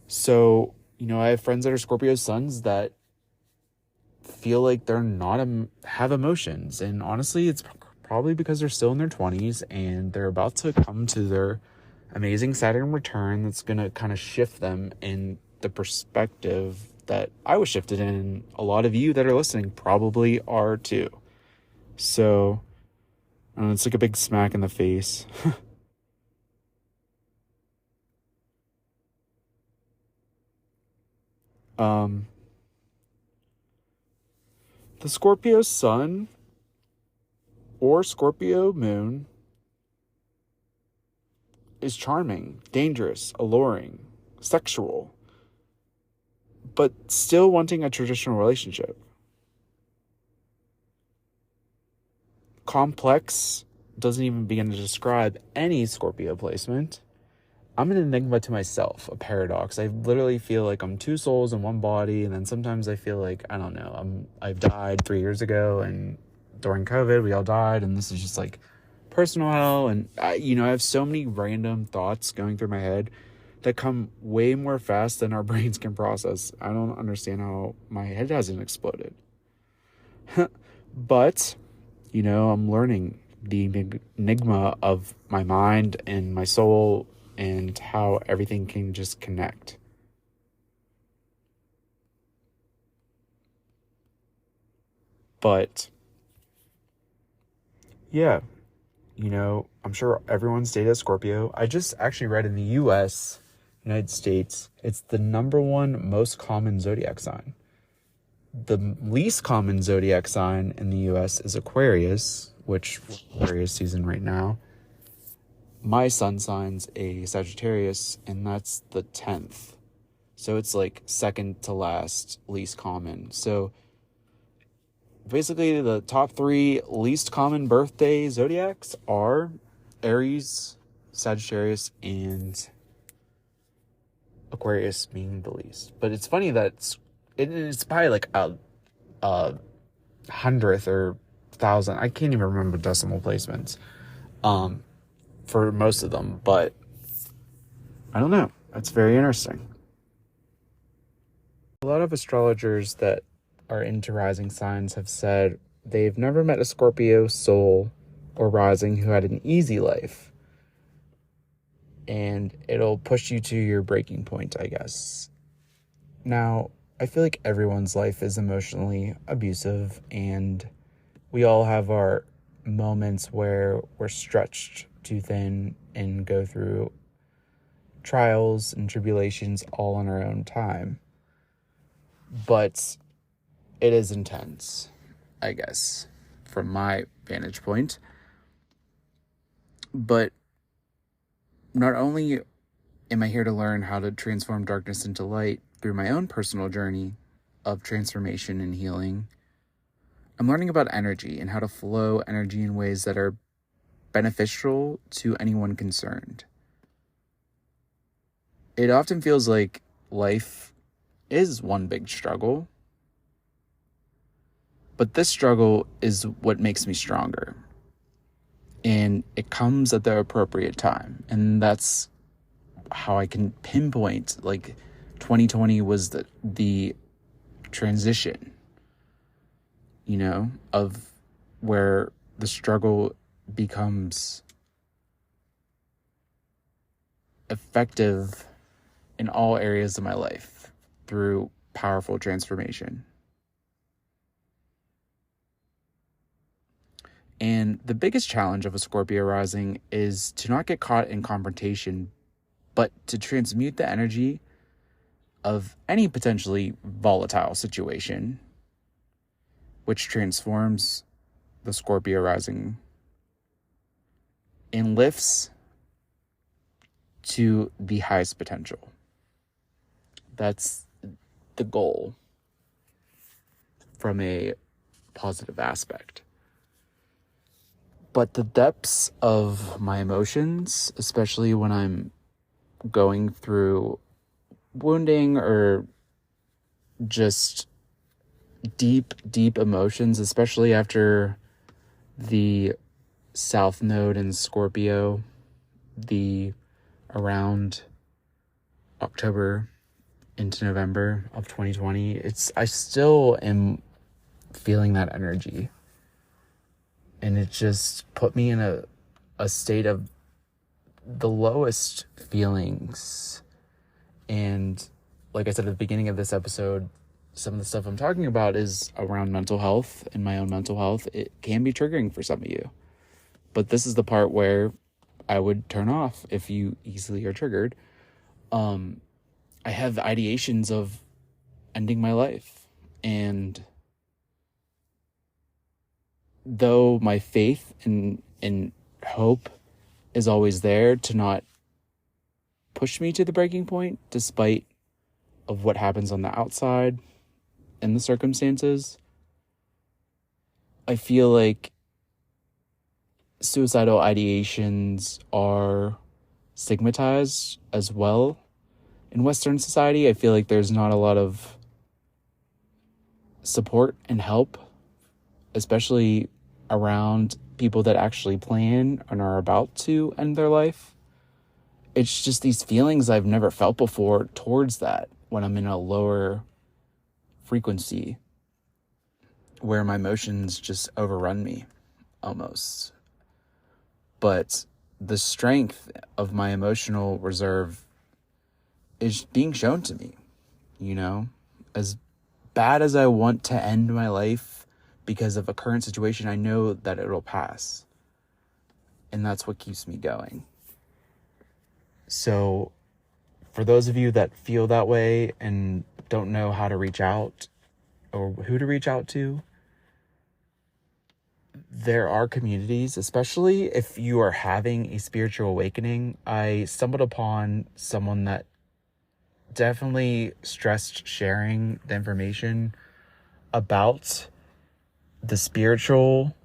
So, I have friends that are Scorpio suns that feel like they're not have emotions. And honestly, it's probably because they're still in their 20s and they're about to come to their amazing Saturn return that's going to kind of shift them in the perspective that I was shifted in. A lot of you that are listening probably are too. So, it's like a big smack in the face. The Scorpio sun or Scorpio moon is charming, dangerous, alluring, sexual, but still wanting a traditional relationship. Complex doesn't even begin to describe any Scorpio placement. I'm an enigma to myself, a paradox. I literally feel like I'm two souls in one body, and then sometimes I feel like, I don't know, I've died 3 years ago, and during COVID, we all died, and this is just like personal hell, and I have so many random thoughts going through my head that come way more fast than our brains can process. I don't understand how my head hasn't exploded. But, I'm learning the enigma of my mind and my soul and how everything can just connect. But, yeah, I'm sure everyone's dated a Scorpio. I just actually read in the US, United States, it's the number one most common zodiac sign. The least common zodiac sign in the US is Aquarius, which Aquarius season right now. My sun sign's a Sagittarius, and that's the 10th. So it's like second to last, least common. So basically the top 3 least common birthday zodiacs are Aries, Sagittarius, and Aquarius being the least. But it's funny that it's probably like a hundredth or thousand. I can't even remember decimal placements for most of them, but I don't know. That's very interesting. A lot of astrologers that are into rising signs have said they've never met a Scorpio soul or rising who had an easy life. And it'll push you to your breaking point, I guess. Now, I feel like everyone's life is emotionally abusive, and we all have our moments where we're stretched too thin and go through trials and tribulations all on our own time. But it is intense, I guess, from my vantage point. But not only am I here to learn how to transform darkness into light through my own personal journey of transformation and healing, I'm learning about energy and how to flow energy in ways that are beneficial to anyone concerned. It often feels like life is one big struggle, but this struggle is what makes me stronger. And it comes at the appropriate time. And that's how I can pinpoint, 2020 was the transition, of where the struggle becomes effective in all areas of my life through powerful transformation. And the biggest challenge of a Scorpio rising is to not get caught in confrontation, but to transmute the energy of any potentially volatile situation, which transforms the Scorpio rising and lifts to the highest potential. That's the goal from a positive aspect. But the depths of my emotions, especially when I'm going through wounding or just deep emotions, especially after the South Node in Scorpio, around October into November of 2020, I still am feeling that energy. And it just put me in a state of the lowest feelings. And like I said at the beginning of this episode, some of the stuff I'm talking about is around mental health and my own mental health. It can be triggering for some of you. But this is the part where I would turn off if you easily are triggered. I have ideations of ending my life. And though my faith and hope is always there to not push me to the breaking point, despite of what happens on the outside and the circumstances, I feel like suicidal ideations are stigmatized as well in Western society. I feel like there's not a lot of support and help, especially around people that actually plan and are about to end their life. it's just these feelings I've never felt before towards that when I'm in a lower frequency where my emotions just overrun me almost. But the strength of my emotional reserve is being shown to me, as bad as I want to end my life because of a current situation, I know that it'll pass. And that's what keeps me going. So for those of you that feel that way and don't know how to reach out or who to reach out to, there are communities, especially if you are having a spiritual awakening. I stumbled upon someone that definitely stressed sharing the information about the spiritual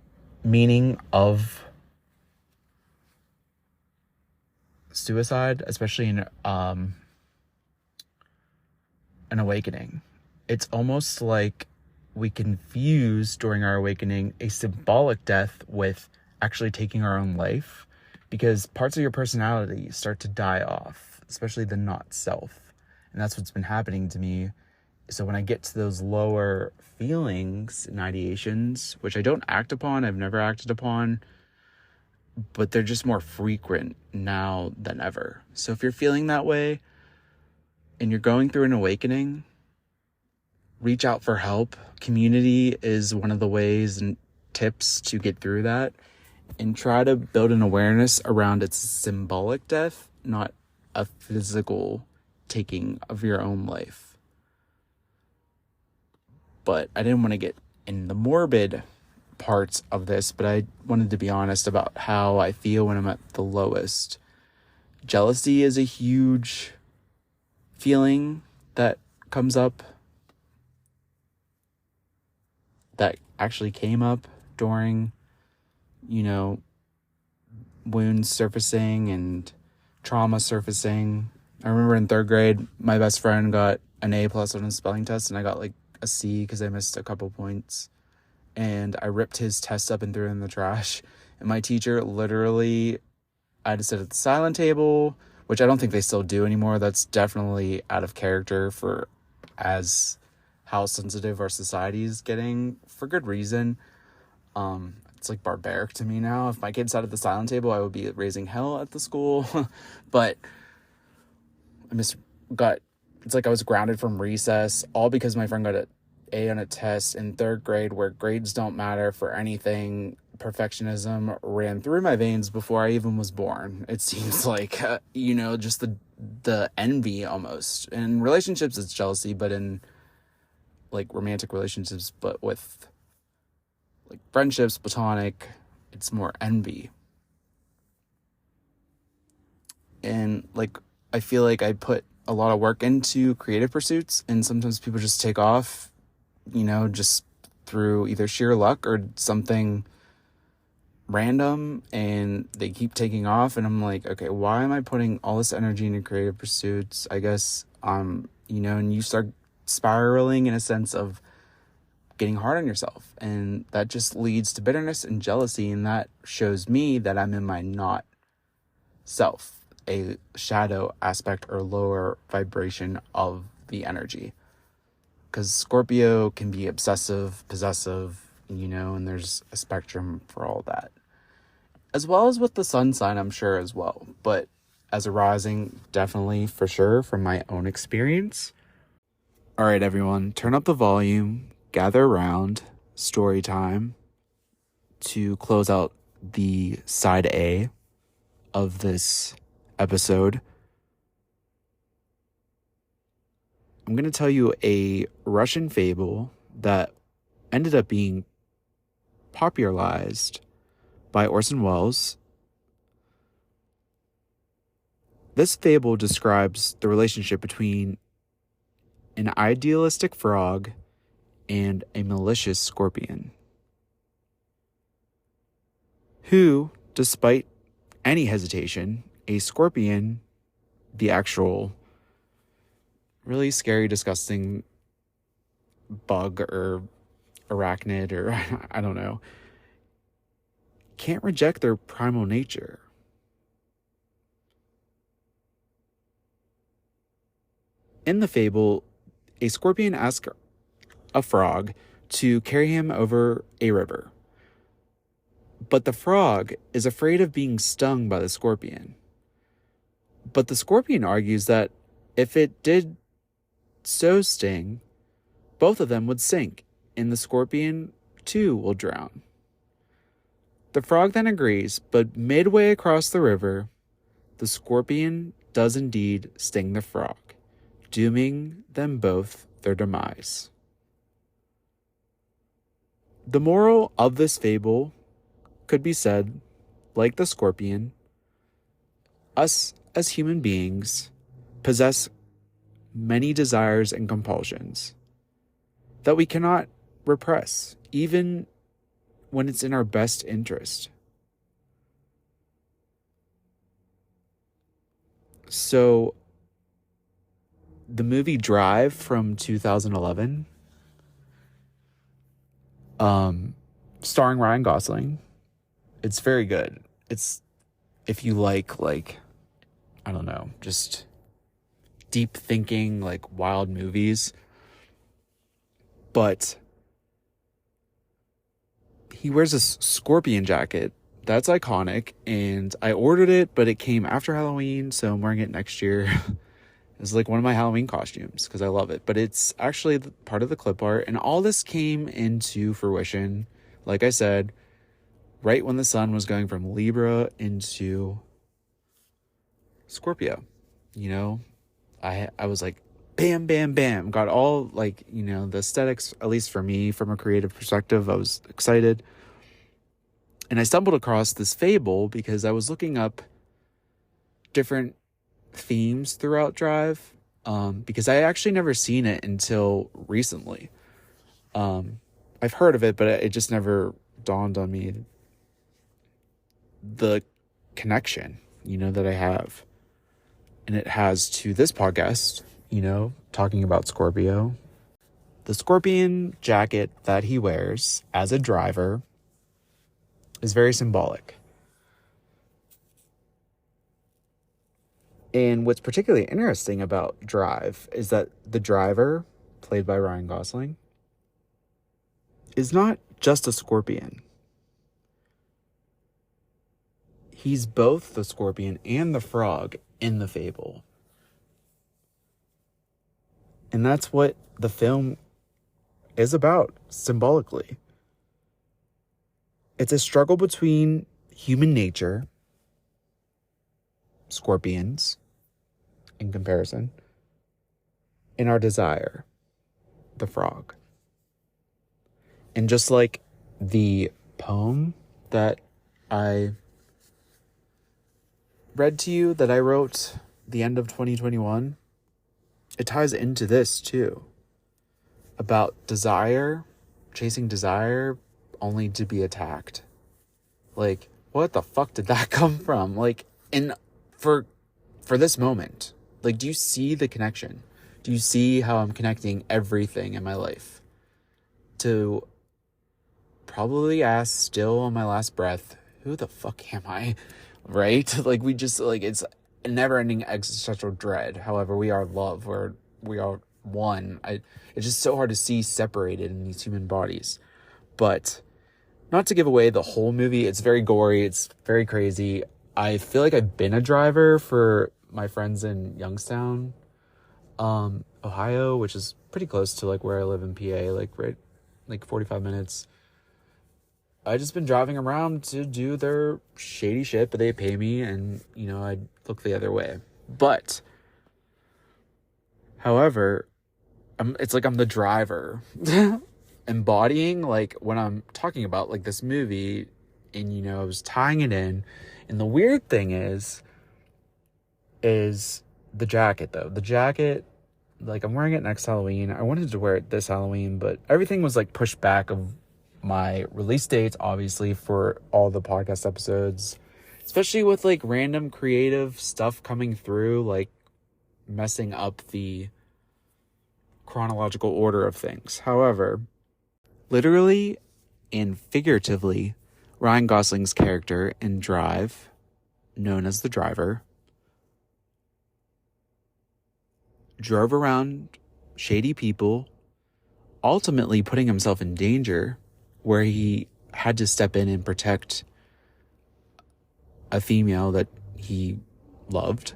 meaning of suicide, especially in an awakening. It's almost like we confuse during our awakening a symbolic death with actually taking our own life, because parts of your personality start to die off, especially the not self. And that's what's been happening to me. So when I get to those lower feelings and ideations, which I don't act upon, I've never acted upon, but they're just more frequent now than ever. So if you're feeling that way and you're going through an awakening, reach out for help. Community is one of the ways and tips to get through that, and try to build an awareness around its symbolic death, not a physical taking of your own life. But I didn't want to get in the morbid parts of this, but I wanted to be honest about how I feel when I'm at the lowest. Jealousy is a huge feeling that comes up, that actually came up during, wounds surfacing and trauma surfacing. I remember in 3rd grade, my best friend got an A+ on his spelling test, and I got like a C because I missed a couple points. And I ripped his test up and threw it in the trash. And my teacher literally, I had to sit at the silent table, which I don't think they still do anymore. That's definitely out of character for as how sensitive our society is getting, for good reason. It's like barbaric to me now. If my kid sat at the silent table, I would be raising hell at the school. But it's like I was grounded from recess, all because my friend got an A on a test in 3rd grade, where grades don't matter for anything. Perfectionism ran through my veins before I even was born. It seems like, just the envy almost. In relationships, it's jealousy, but in like romantic relationships, but with like friendships, platonic, it's more envy. And like, I feel like I put a lot of work into creative pursuits, and sometimes people just take off, just through either sheer luck or something random, and they keep taking off. And I'm like, okay, why am I putting all this energy into creative pursuits? I guess, and you start spiraling in a sense of getting hard on yourself, and that just leads to bitterness and jealousy, and that shows me that I'm in my not self, a shadow aspect or lower vibration of the energy. Because Scorpio can be obsessive, possessive, and there's a spectrum for all that, as well as with the sun sign, I'm sure, as well. But as a rising, definitely, for sure, from my own experience. All right, everyone, turn up the volume, gather around, story time, to close out the side A of this episode. I'm going to tell you a Russian fable that ended up being popularized by Orson Welles. This fable describes the relationship between an idealistic frog and a malicious scorpion, who, despite any hesitation, a scorpion, the actual really scary, disgusting bug or arachnid, or I don't know, can't reject their primal nature. In the fable, a scorpion asks a frog to carry him over a river. But the frog is afraid of being stung by the scorpion. But the scorpion argues that if it did so sting, both of them would sink, and the scorpion too will drown. The frog then agrees, but midway across the river, the scorpion does indeed sting the frog, dooming them both their demise. The moral of this fable could be said, like the scorpion, us as human beings possess many desires and compulsions that we cannot repress, even when it's in our best interest. So, the movie Drive from 2011, starring Ryan Gosling, it's very good. It's, if you like, I don't know, just deep thinking, like wild movies. But he wears a scorpion jacket. That's iconic. And I ordered it, but it came after Halloween, so I'm wearing it next year. It's like one of my Halloween costumes because I love it. But it's actually part of the clip art. And all this came into fruition, like I said, right when the sun was going from Libra into Scorpio. You know, I was like, bam, bam, bam. Got all, like, you know, the aesthetics, at least for me, from a creative perspective, I was excited. And I stumbled across this fable because I was looking up different themes throughout Drive, because I actually never seen it until recently. I've heard of it, but it just never dawned on me the connection, you know, that I have. And it has to this podcast, you know, talking about Scorpio. The scorpion jacket that he wears as a driver is very symbolic. And what's particularly interesting about Drive is that the driver, played by Ryan Gosling, is not just a scorpion. He's both the scorpion and the frog in the fable. And that's what the film is about, symbolically. It's a struggle between human nature, scorpions, in comparison, and our desire, the frog. And just like the poem that I read to you, that I wrote the end of 2021, it ties into this too, about desire, chasing desire only to be attacked. Like, what the fuck did that come from? Like, for this moment, like, do you see the connection? Do you see how I'm connecting everything in my life to probably ask still on my last breath, who the fuck am I? Right? Like, we just, like, it's a never-ending existential dread. However, we are love, we are one. It's just so hard to see separated in these human bodies. But not to give away the whole movie, it's very gory, it's very crazy. I feel like I've been a driver for my friends in Youngstown, Ohio, which is pretty close to like where I live in PA, like 45 minutes. I just been driving around to do their shady shit, but they pay me, and, you know, I look the other way. But, however, it's like I'm the driver, embodying, like, when I'm talking about, like, this movie, and, you know, I was tying it in, and the weird thing is the jacket, though. The jacket, like, I'm wearing it next Halloween. I wanted to wear it this Halloween, but everything was, like, pushed back of my release dates, obviously, for all the podcast episodes, especially with, like, random creative stuff coming through, like, messing up the chronological order of things. However, literally and figuratively, Ryan Gosling's character in Drive, known as the driver, drove around shady people, ultimately putting himself in danger where he had to step in and protect a female that he loved,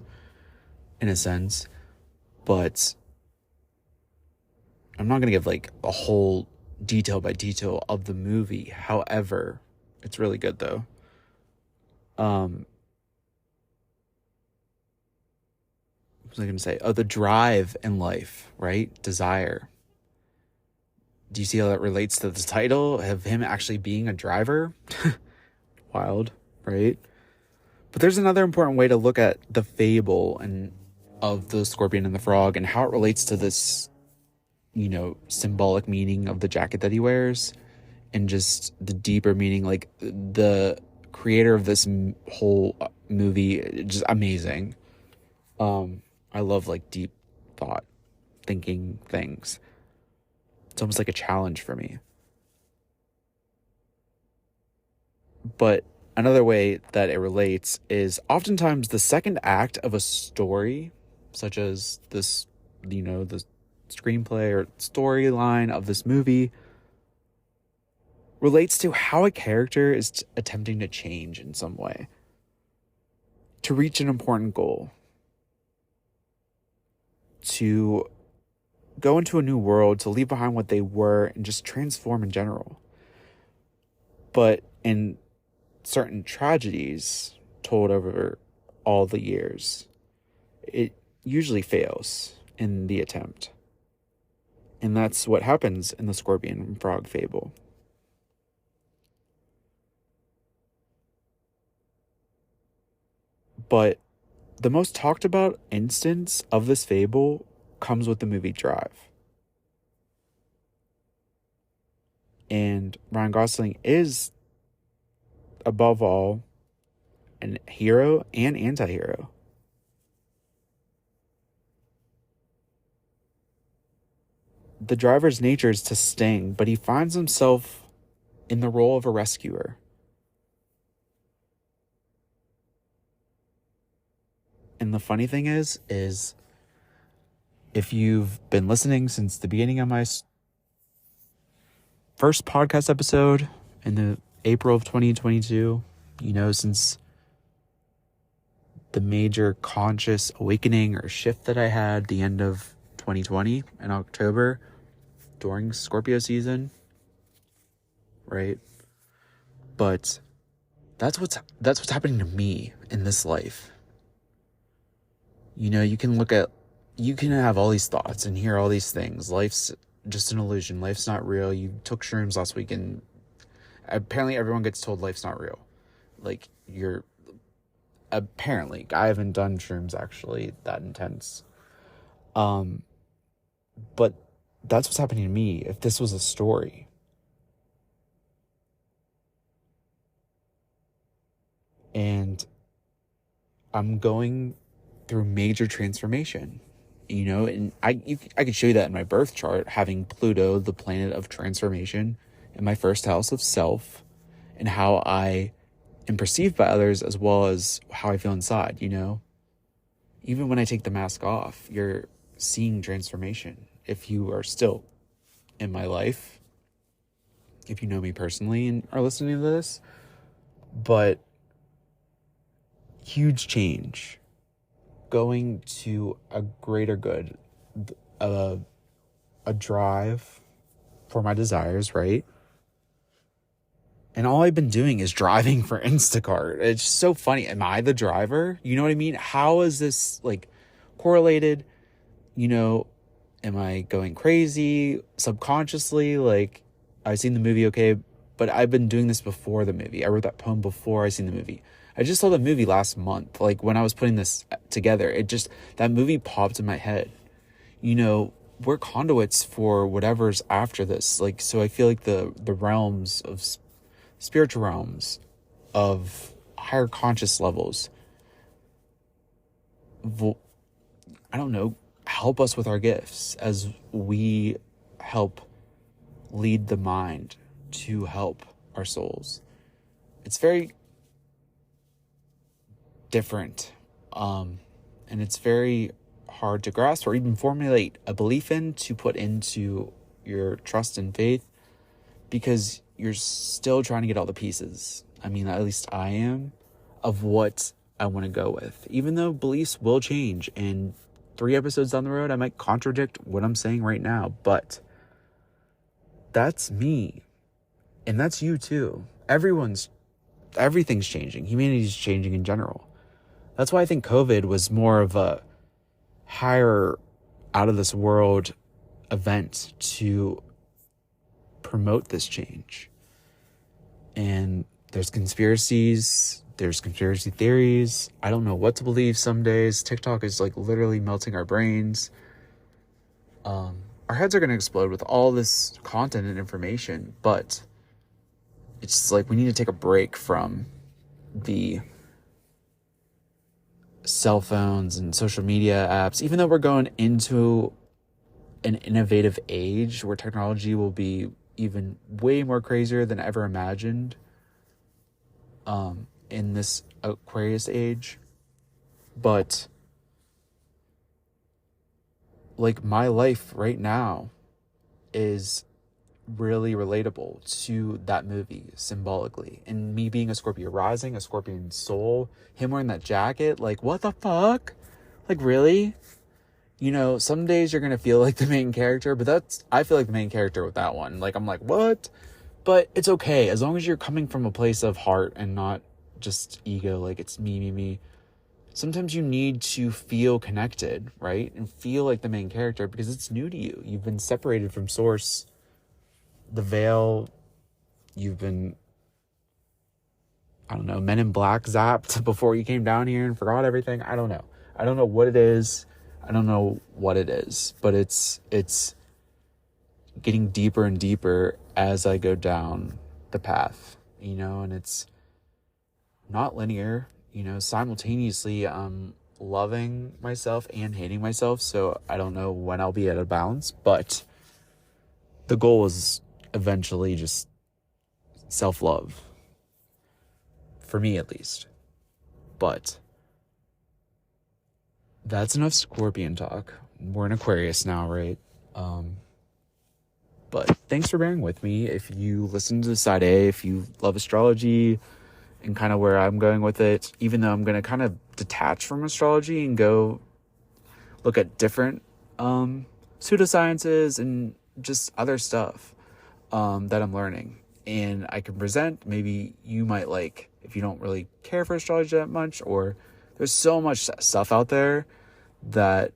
in a sense. But I'm not going to give like a whole detail by detail of the movie. However, it's really good though. What was I going to say? Oh, the drive in life, right? Desire. Do you see how that relates to the title of him actually being a driver? Wild, right? But there's another important way to look at the fable and of the scorpion and the frog and how it relates to this, symbolic meaning of the jacket that he wears and just the deeper meaning. Like the creator of this whole movie, just amazing. I love like deep thought thinking things. It's almost like a challenge for me. But another way that it relates is oftentimes the second act of a story, such as this, the screenplay or storyline of this movie, relates to how a character is attempting to change in some way to reach an important goal, to go into a new world, to leave behind what they were and just transform in general. But in certain tragedies told over all the years, it usually fails in the attempt. And that's what happens in the scorpion and frog fable. But the most talked about instance of this fable comes with the movie Drive. And Ryan Gosling is, above all, a hero and anti-hero. The driver's nature is to sting, but he finds himself in the role of a rescuer. And the funny thing is if you've been listening since the beginning of my first podcast episode in the April of 2022, since the major conscious awakening or shift that I had the end of 2020 in October during Scorpio season, right? But that's what's happening to me in this life. You can have all these thoughts and hear all these things. Life's just an illusion. Life's not real. You took shrooms last week and apparently everyone gets told life's not real. Like apparently, I haven't done shrooms actually that intense. But that's what's happening to me if this was a story. And I'm going through major transformation, and I could show you that in my birth chart, having Pluto, the planet of transformation, in my first house of self, and how I am perceived by others as well as how I feel inside, Even when I take the mask off, you're seeing transformation. If you are still in my life, if you know me personally and are listening to this, but huge change, going to a greater good, a drive for my desires, right? And all I've been doing is driving for Instacart. It's so funny. Am I the driver? You know what I mean? How is this like correlated? Am I going crazy subconsciously? Like, I've seen the movie, okay, but I've been doing this before the movie. I wrote that poem before I seen the movie. I just saw the movie last month. Like, when I was putting this together, that movie popped in my head. We're conduits for whatever's after this. Like, so I feel like the realms of spiritual realms of higher conscious levels, I don't know, help us with our gifts as we help lead the mind to help our souls. It's very different, and it's very hard to grasp or even formulate a belief in, to put into your trust and faith, because you're still trying to get all the pieces. I mean, at least I am, of what I want to go with. Even though beliefs will change, and 3 episodes down the road, I might contradict what I'm saying right now, but that's me. And that's you too. Everything's changing. Humanity's changing in general. That's why I think COVID was more of a higher, out of this world event to promote this change. And there's conspiracies, there's conspiracy theories. I don't know what to believe some days. TikTok is like literally melting our brains. Our heads are going to explode with all this content and information, but it's like we need to take a break from the cell phones and social media apps. Even though we're going into an innovative age where technology will be even way more crazier than ever imagined in this Aquarius age. But like my life right now is really relatable to that movie symbolically. And me being a Scorpio rising, a Scorpion soul, him wearing that jacket, like what the fuck? Like really? You know, some days you're gonna feel like the main character, but I feel like the main character with that one. Like I'm like, what? But it's okay, as long as you're coming from a place of heart and not just ego, like it's me. Sometimes you need to feel connected, right? And feel like the main character because it's new to you. You've been separated from source, the veil. You've been, I don't know, Men in Black zapped before you came down here and forgot everything. I don't know what it is. I don't know what it is, but it's getting deeper and deeper as I go down the path, you know, and it's not linear, you know. Simultaneously, I'm loving myself and hating myself, so I don't know when I'll be at a balance, but the goal is eventually just self-love, for me at least. But that's enough Scorpion talk. We're in Aquarius now, right? But thanks for bearing with me. If you listen to side A, if you love astrology and kind of where I'm going with it, even though I'm going to kind of detach from astrology and go look at different pseudosciences and just other stuff that I'm learning. And I can present, maybe you might like, if you don't really care for astrology that much, or there's so much stuff out there that,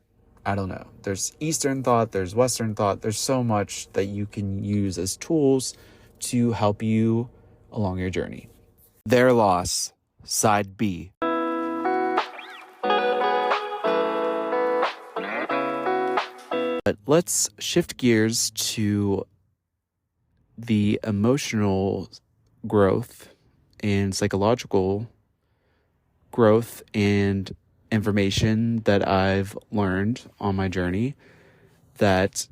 I don't know, there's Eastern thought, there's Western thought, there's so much that you can use as tools to help you along your journey. Their Loss, Side B. But let's shift gears to the emotional growth and psychological growth and information that I've learned on my journey that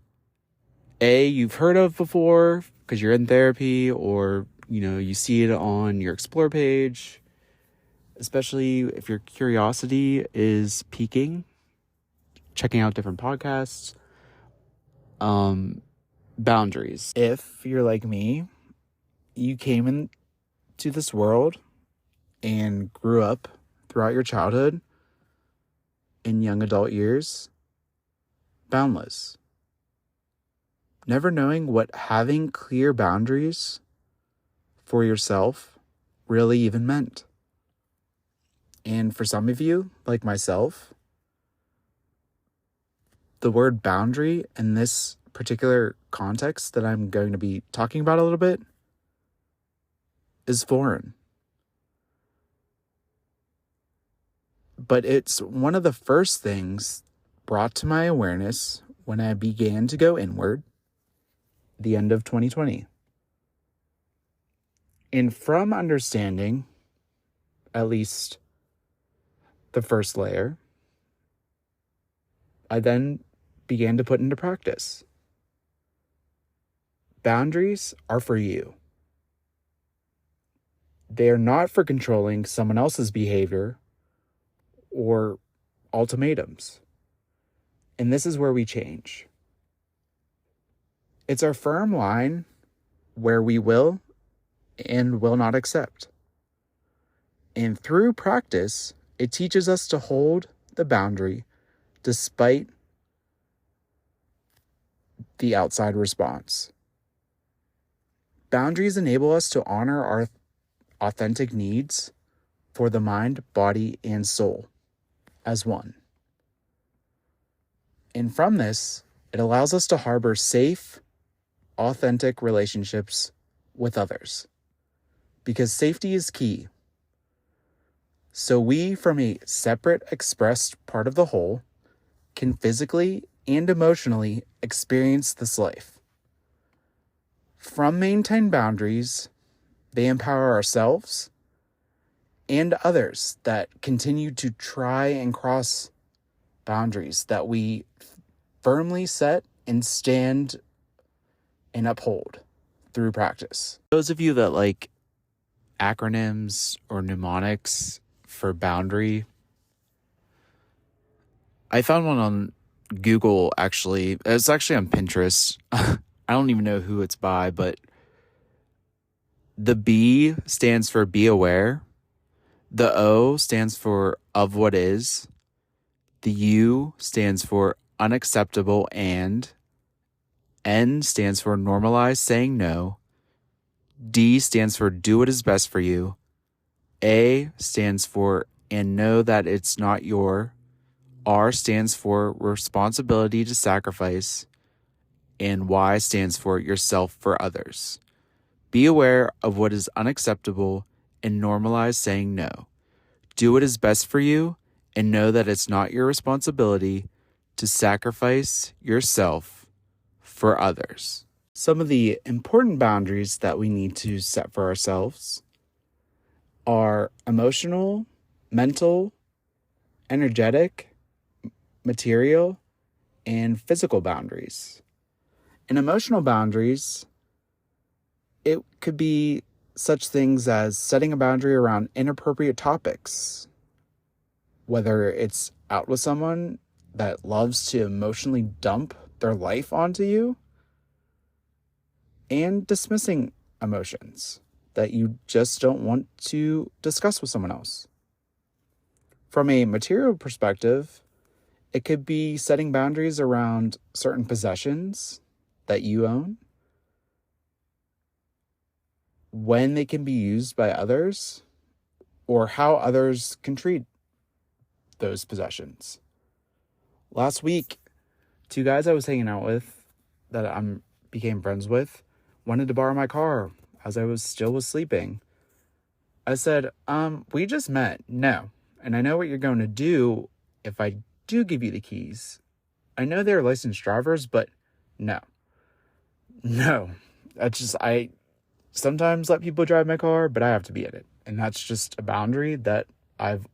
you've heard of before because you're in therapy, or you know, you see it on your explore page, especially if your curiosity is peaking, checking out different podcasts. Boundaries. If you're like me, you came into this world and grew up throughout your childhood and young adult years boundless, never knowing what having clear boundaries for yourself really even meant. And for some of you, like myself, the word boundary in this particular context that I'm going to be talking about a little bit is foreign. But it's one of the first things brought to my awareness when I began to go inward the end of 2020. And from understanding at least the first layer, I then began to put into practice. Boundaries are for you. They are not for controlling someone else's behavior or ultimatums. And this is where we change. It's our firm line where we will and will not accept. And through practice, it teaches us to hold the boundary despite the outside response. Boundaries enable us to honor our authentic needs for the mind, body, and soul as one. And from this, it allows us to harbor safe, authentic relationships with others, because safety is key. So we, from a separate expressed part of the whole, can physically and emotionally experience this life. From maintained boundaries, they empower ourselves and others that continue to try and cross boundaries that we firmly set and stand and uphold through practice. Those of you that like acronyms or mnemonics for boundary, I found one on Google, actually. It's actually on Pinterest. I don't even know who it's by, but the B stands for be aware. The O stands for of what is. The U stands for unacceptable, and N stands for normalize saying no. D stands for do what is best for you. A stands for and know that it's not your. R stands for responsibility to sacrifice. And Y stands for yourself for others. Be aware of what is unacceptable and normalize saying no. Do what is best for you and know that it's not your responsibility to sacrifice yourself for others. Some of the important boundaries that we need to set for ourselves are emotional, mental, energetic, material, and physical boundaries. In emotional boundaries, it could be such things as setting a boundary around inappropriate topics, whether it's out with someone that loves to emotionally dump their life onto you, and dismissing emotions that you just don't want to discuss with someone else. From a material perspective, it could be setting boundaries around certain possessions that you own, when they can be used by others, or how others can treat those possessions. Last week, two guys I was hanging out with that I became friends with wanted to borrow my car as I was sleeping. I said, we just met. No. And I know what you're going to do if I do give you the keys. I know they're licensed drivers, but no. That's just, I sometimes let people drive my car, but I have to be in it. And that's just a boundary that I've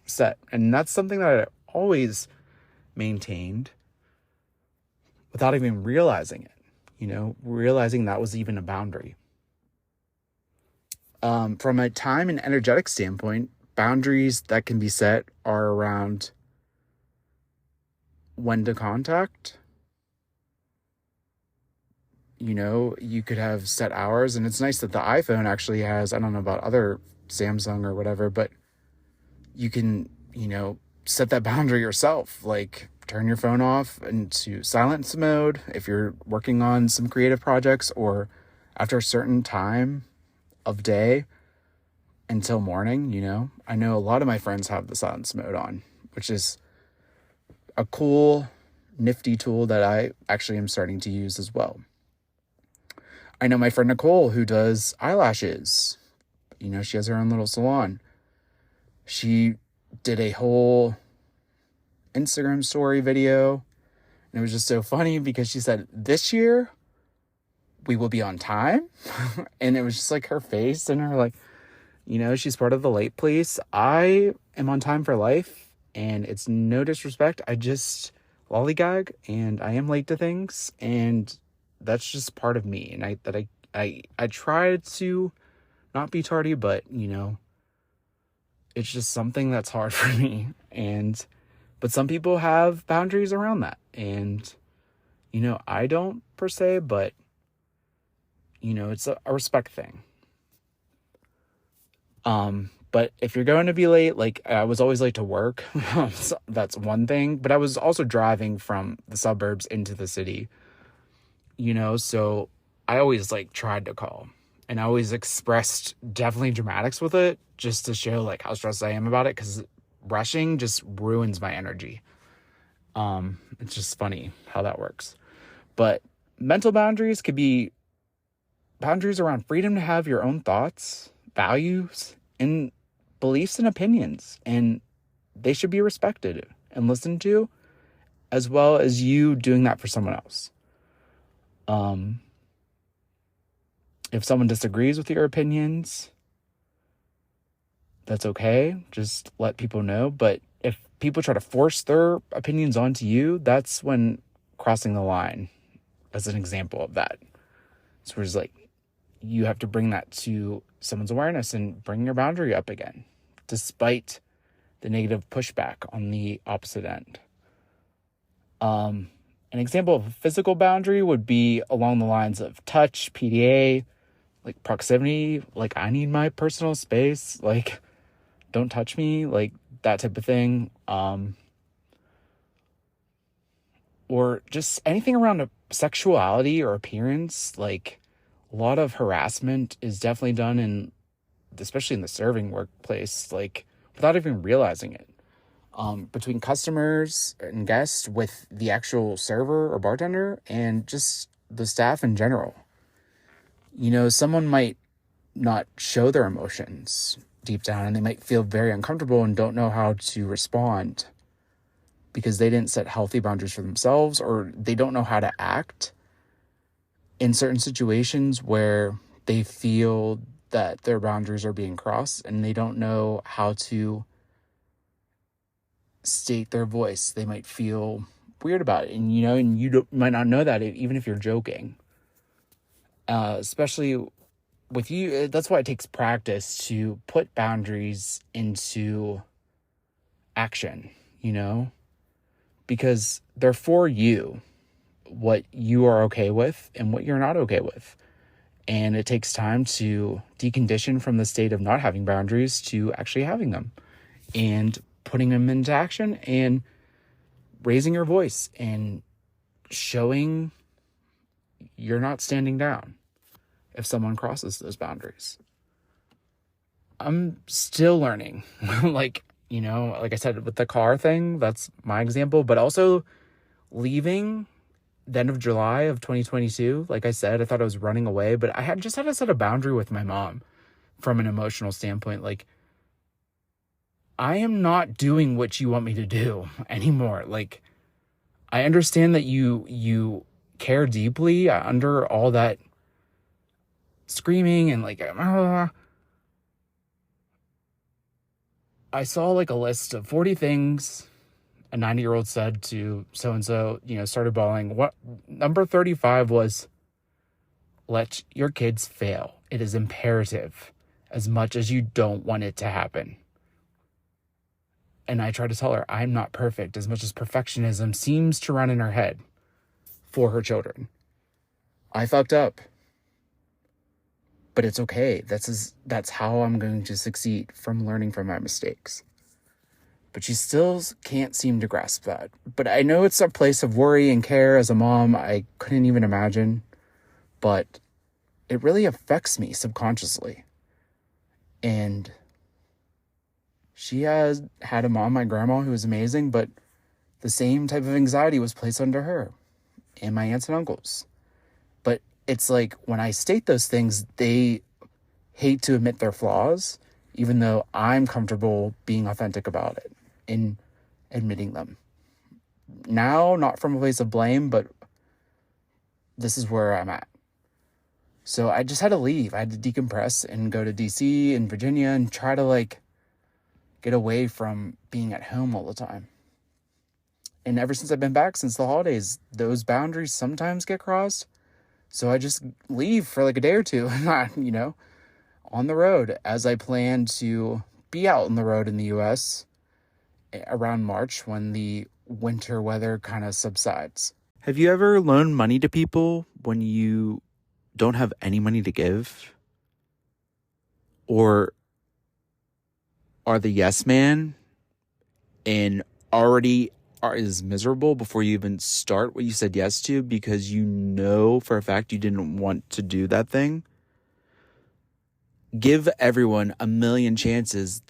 set. And that's something that I always maintained without even realizing it. Realizing that was even a boundary. From a time and energetic standpoint, boundaries that can be set are around when to contact. You could have set hours, and it's nice that the iPhone actually has, I don't know about other Samsung or whatever, but you can, set that boundary yourself. Like, turn your phone off into silence mode if you're working on some creative projects, or after a certain time of day until morning. I know a lot of my friends have the silence mode on, which is a cool, nifty tool that I actually am starting to use as well. I know my friend Nicole, who does eyelashes. She has her own little salon. She did a whole Instagram story video, and it was just so funny because she said, this year we will be on time. And it was just like her face and her, like, she's part of the late police. I am on time for life, and it's no disrespect. I just lollygag, and I am late to things, and that's just part of me. And I try to not be tardy, but it's just something that's hard for me. And But some people have boundaries around that. And, I don't per se, but, it's a respect thing. But if you're going to be late, like I was always late to work, so that's one thing, but I was also driving from the suburbs into the city, so I always like tried to call, and I always expressed definitely dramatics with it just to show like how stressed I am about it. 'Cause rushing just ruins my energy. It's just funny how that works. But mental boundaries could be boundaries around freedom to have your own thoughts, values, and beliefs and opinions, and they should be respected and listened to, as well as you doing that for someone else. If someone disagrees with your opinions, that's okay. Just let people know. But if people try to force their opinions onto you, that's when crossing the line, as an example of that. So it's like, you have to bring that to someone's awareness and bring your boundary up again, despite the negative pushback on the opposite end. An example of a physical boundary would be along the lines of touch, PDA, like proximity, like I need my personal space, like don't touch me, like that type of thing. Or just anything around a sexuality or appearance. Like a lot of harassment is definitely done especially in the serving workplace, like without even realizing it. Between customers and guests, with the actual server or bartender, and just the staff in general. Someone might not show their emotions deep down, and they might feel very uncomfortable and don't know how to respond because they didn't set healthy boundaries for themselves, or they don't know how to act in certain situations where they feel that their boundaries are being crossed, and they don't know how to state their voice. They might feel weird about it, and you might not know that even if you're joking. Especially with you, that's why it takes practice to put boundaries into action, because they're for you, what you are okay with and what you're not okay with. And it takes time to decondition from the state of not having boundaries to actually having them and putting them into action and raising your voice and showing you're not standing down if someone crosses those boundaries. I'm still learning. like I said, with the car thing, that's my example, but also leaving the end of July of 2022. Like I said, I thought I was running away, but I had to set a boundary with my mom from an emotional standpoint. Like, I am not doing what you want me to do anymore. Like, I understand that you care deeply under all that screaming and like, I saw like a list of 40 things a 90-year-old said to so-and-so, started bawling. What number 35 was, let your kids fail. It is imperative, as much as you don't want it to happen. And I tried to tell her I'm not perfect, as much as perfectionism seems to run in her head for her children. I fucked up. But it's okay. That's how I'm going to succeed, from learning from my mistakes. But she still can't seem to grasp that. But I know it's a place of worry and care as a mom I couldn't even imagine. But it really affects me subconsciously. And she has had a mom, my grandma, who was amazing, but the same type of anxiety was placed under her and my aunts and uncles. But it's like, when I state those things, they hate to admit their flaws, even though I'm comfortable being authentic about it and admitting them. Now, not from a place of blame, but this is where I'm at. So I just had to leave. I had to decompress and go to DC and Virginia and try to get away from being at home all the time. And ever since I've been back, since the holidays, those boundaries sometimes get crossed. So I just leave for a day or two, on the road, as I plan to be out on the road in the US around March when the winter weather kind of subsides. Have you ever loaned money to people when you don't have any money to give? Or are the yes man and already is miserable before you even start what you said yes to because you know for a fact you didn't want to do that thing? Give everyone a million chances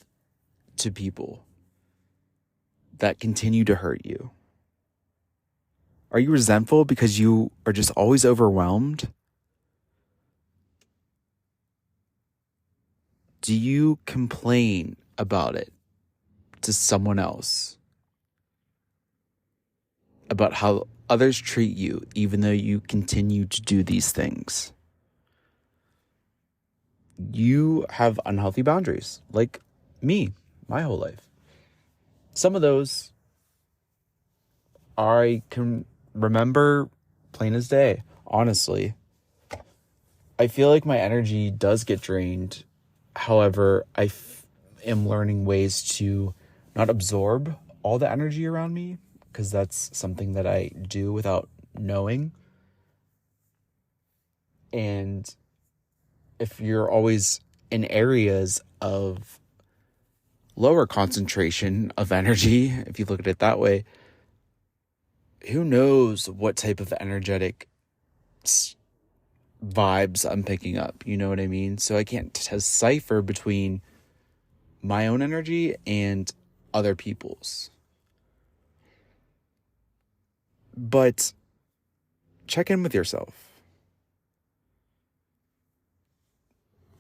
to people that continue to hurt you. Are you resentful because you are just always overwhelmed? Do you complain about it to someone else? About how others treat you even though you continue to do these things? You have unhealthy boundaries, like me, my whole life. Some of those I can remember plain as day, honestly. I feel like my energy does get drained. However, I am learning ways to not absorb all the energy around me, because that's something that I do without knowing. And if you're always in areas of lower concentration of energy, if you look at it that way, who knows what type of energetic vibes I'm picking up, you know what I mean? So I can't decipher between my own energy and other people's. But check in with yourself.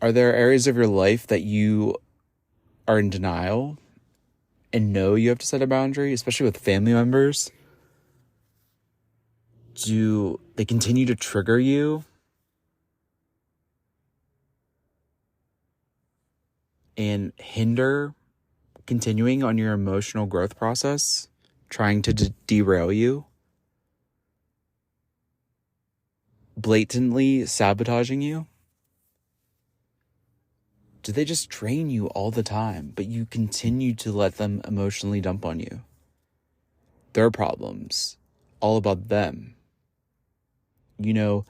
Are there areas of your life that you are in denial and know you have to set a boundary, especially with family members? Do they continue to trigger you and hinder continuing on your emotional growth process, trying to derail you, blatantly sabotaging you? Do they just drain you all the time, but you continue to let them emotionally dump on you? Their problems, all about them. You know,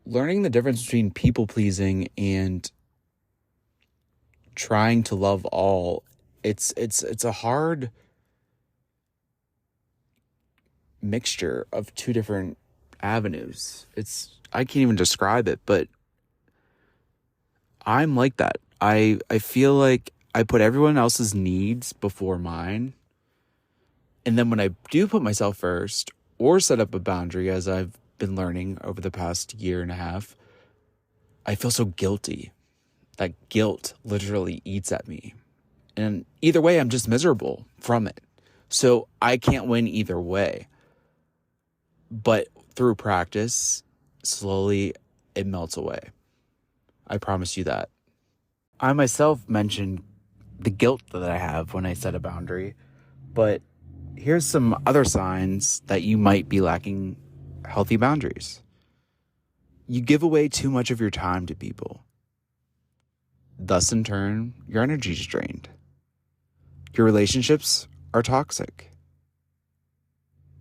learning the difference between people pleasing and trying to love all, it's a hard mixture of two different avenues. I can't even describe it, but I'm like that. I feel like I put everyone else's needs before mine. And then when I do put myself first or set up a boundary, as I've been learning over the past year and a half, I feel so guilty. That guilt literally eats at me. And either way, I'm just miserable from it. So I can't win either way. But through practice, slowly it melts away. I promise you that. I myself mentioned the guilt that I have when I set a boundary, but here's some other signs that you might be lacking healthy boundaries. You give away too much of your time to people. Thus, in turn, your energy is drained. Your relationships are toxic.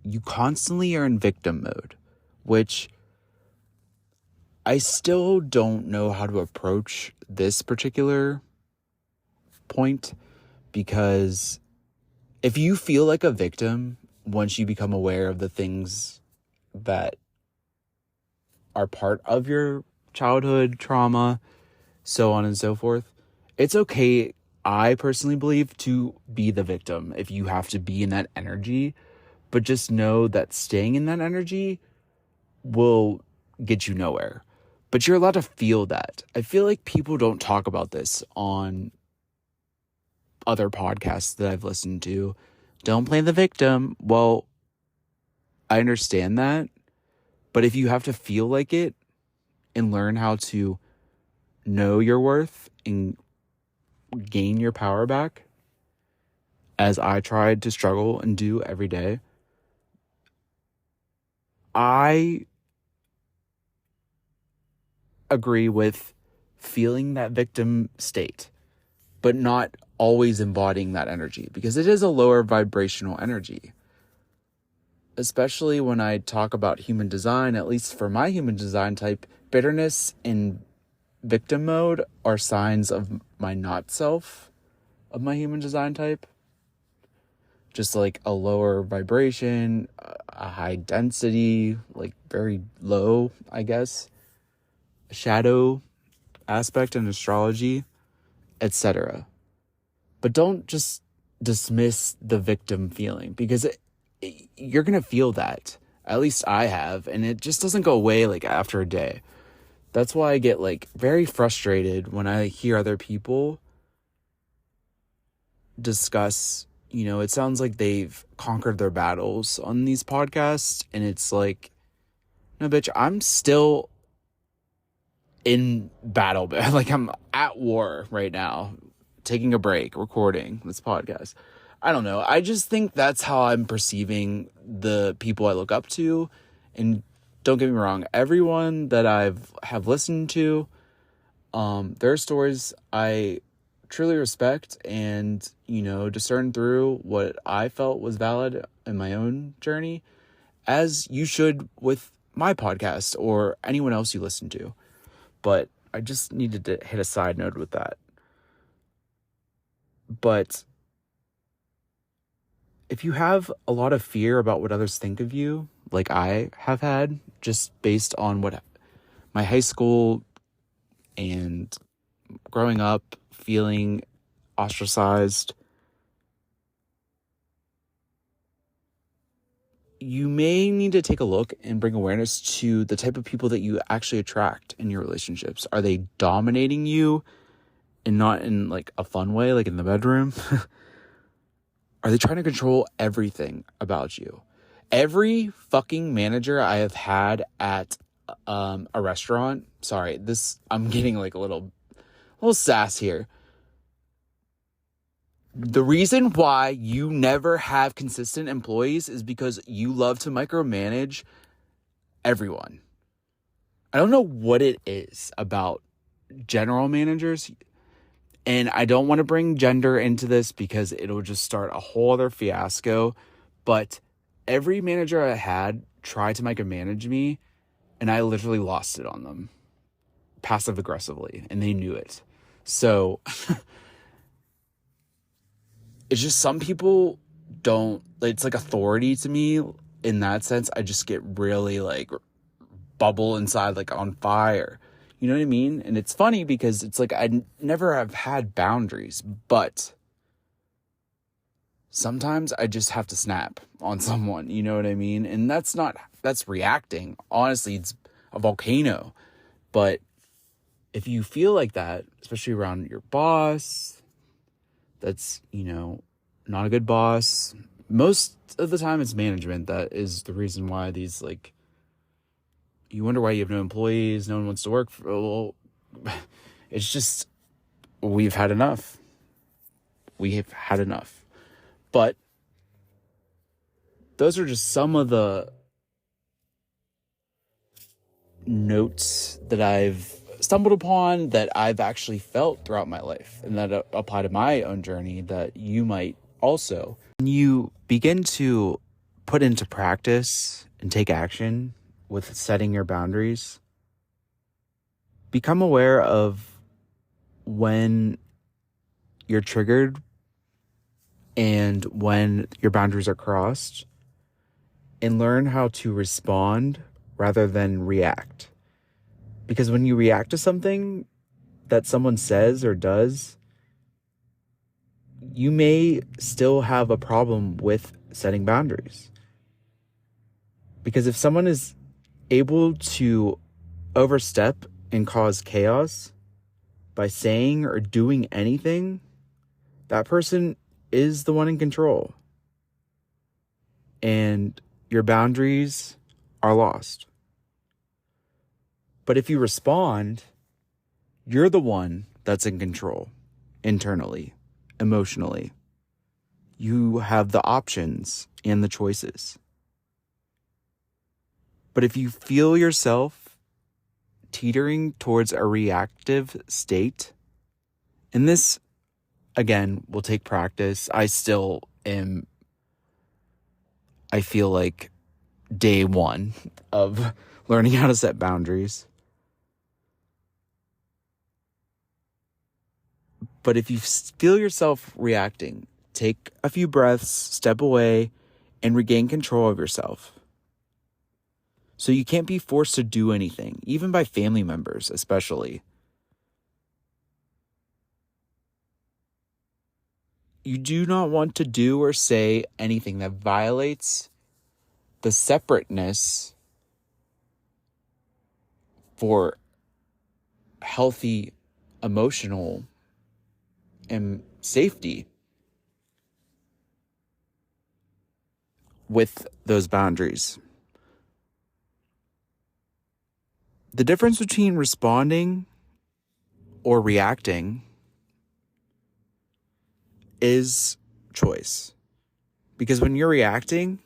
You constantly are in victim mode, which I still don't know how to approach this particular point, because if you feel like a victim once you become aware of the things that are part of your childhood trauma, so on and so forth, it's okay, I personally believe, to be the victim if you have to be in that energy. But just know that staying in that energy will get you nowhere. But you're allowed to feel that. I feel like people don't talk about this on other podcasts that I've listened to. Don't play the victim. Well, I understand that. But if you have to feel like it and learn how to know your worth and gain your power back, as I tried to struggle and do every day, I agree with feeling that victim state, but not always embodying that energy, because it is a lower vibrational energy. Especially when I talk about human design, at least for my human design type, bitterness and victim mode are signs of my not self of my human design type. Just like a lower vibration, a high density, like very low, I guess, shadow aspect in astrology, etc. But don't just dismiss the victim feeling, because you're going to feel that. At least I have. And it just doesn't go away like after a day. That's why I get like very frustrated when I hear other people discuss, it sounds like they've conquered their battles on these podcasts. And it's like, no, bitch, I'm still in battle. Like, I'm at war right now, taking a break, recording this podcast. I don't know. I just think that's how I'm perceiving the people I look up to. And don't get me wrong, everyone that have listened to, their stories I truly respect and, discern through what I felt was valid in my own journey, as you should with my podcast or anyone else you listen to. But I just needed to hit a side note with that. But if you have a lot of fear about what others think of you, like I have had, just based on what my high school and growing up feeling ostracized, you may need to take a look and bring awareness to the type of people that you actually attract in your relationships. Are they dominating you, and not in like a fun way, like in the bedroom? Are they trying to control everything about you? Every fucking manager I have had at a restaurant, sorry, I'm getting like a little sass here. The reason why you never have consistent employees is because you love to micromanage everyone. I don't know what it is about general managers, and I don't want to bring gender into this because it'll just start a whole other fiasco, but every manager I had tried to micromanage me, and I literally lost it on them passive aggressively, and they knew it. So it's just some people don't, it's like authority to me in that sense. I just get really like bubble inside, like on fire. You know what I mean? And it's funny because it's like I never have had boundaries, but sometimes I just have to snap on someone, you know what I mean? And that's reacting. Honestly, it's a volcano. But if you feel like that, especially around your boss, that's, not a good boss. Most of the time it's management that is the reason why these, like, you wonder why you have no employees, no one wants to work for. Well, it's just, we've had enough. We have had enough. But those are just some of the notes that I've stumbled upon that I've actually felt throughout my life and that apply to my own journey that you might also. When you begin to put into practice and take action with setting your boundaries, become aware of when you're triggered and when your boundaries are crossed, and learn how to respond rather than react. Because when you react to something that someone says or does, you may still have a problem with setting boundaries. Because if someone is able to overstep and cause chaos by saying or doing anything, that person is the one in control. And your boundaries are lost. But if you respond, you're the one that's in control internally, emotionally. You have the options and the choices. But if you feel yourself teetering towards a reactive state, and this again, will take practice. I still am, I feel like, day one of learning how to set boundaries. But if you feel yourself reacting, take a few breaths, step away, and regain control of yourself. So you can't be forced to do anything, even by family members, especially. You do not want to do or say anything that violates the separateness for healthy emotional and safety with those boundaries. The difference between responding or reacting is choice. Because when you're reacting,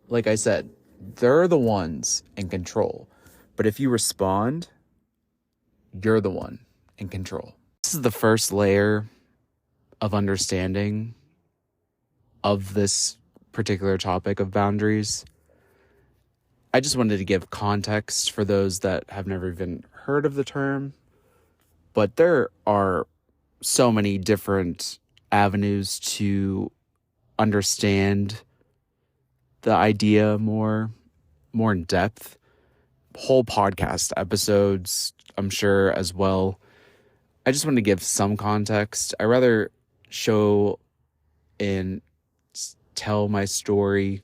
like I said, they're the ones in control. But if you respond, you're the one in control. This is the first layer of understanding of this particular topic of boundaries. I just wanted to give context for those that have never even heard of the term. But there are so many different avenues to understand the idea more in depth. Whole podcast episodes, I'm sure, as well. I just want to give some context. I rather show and tell my story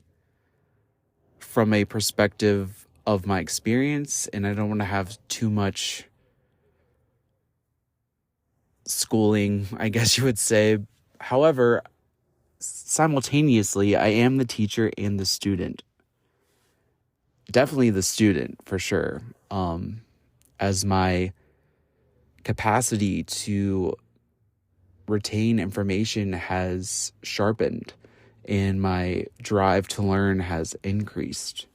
from a perspective of my experience, and I don't want to have too much schooling, I guess you would say. However, simultaneously, I am the teacher and the student. Definitely the student, for sure. As my capacity to retain information has sharpened and my drive to learn has increased,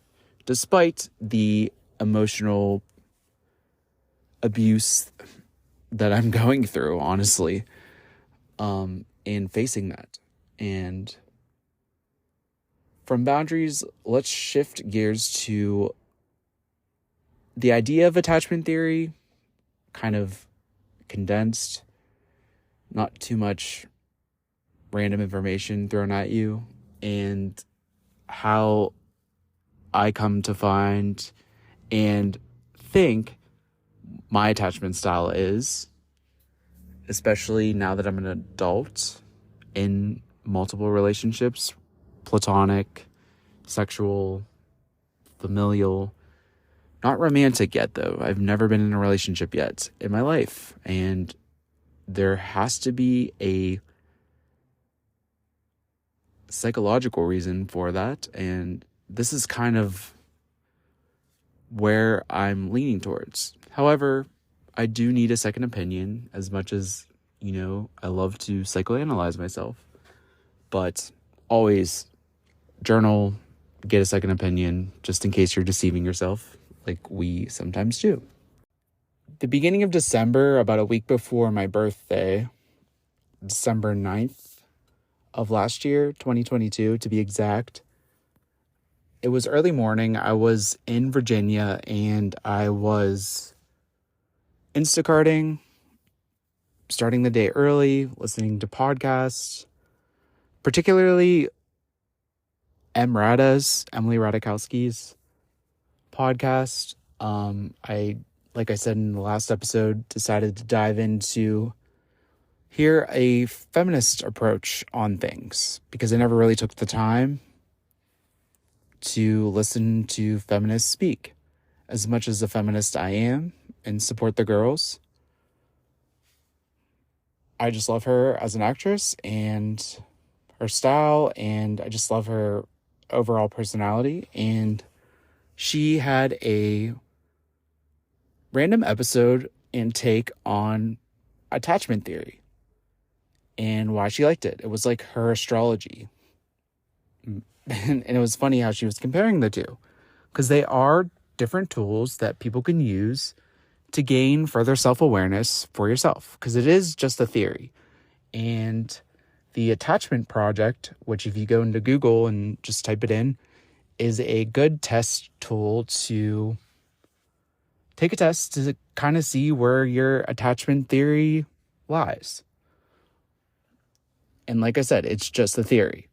despite the emotional abuse that I'm going through, honestly, in facing that. And from boundaries, let's shift gears to the idea of attachment theory, kind of condensed, not too much random information thrown at you, and how I come to find and think my attachment style is, especially now that I'm an adult in multiple relationships, platonic, sexual, familial, not romantic yet though. I've never been in a relationship yet in my life, and there has to be a psychological reason for that, and this is kind of where I'm leaning towards. However, I do need a second opinion, as much as, I love to psychoanalyze myself. But always journal, get a second opinion, just in case you're deceiving yourself, like we sometimes do. The beginning of December, about a week before my birthday, December 9th of last year, 2022 to be exact, it was early morning. I was in Virginia and I was Instacarting, starting the day early, listening to podcasts, particularly Emily Ratajkowski's podcast. Like I said in the last episode, decided to dive into hear a feminist approach on things because I never really took the time to listen to feminists speak. As much as a feminist I am and support the girls, I just love her as an actress and her style, and I just love her overall personality. And she had a random episode and take on attachment theory and why she liked it. It was like her astrology. And it was funny how she was comparing the two, because they are different tools that people can use to gain further self-awareness for yourself, because it is just a theory. And the attachment project, which if you go into Google and just type it in, is a good test tool to take a test to kind of see where your attachment theory lies. And like I said, it's just a theory.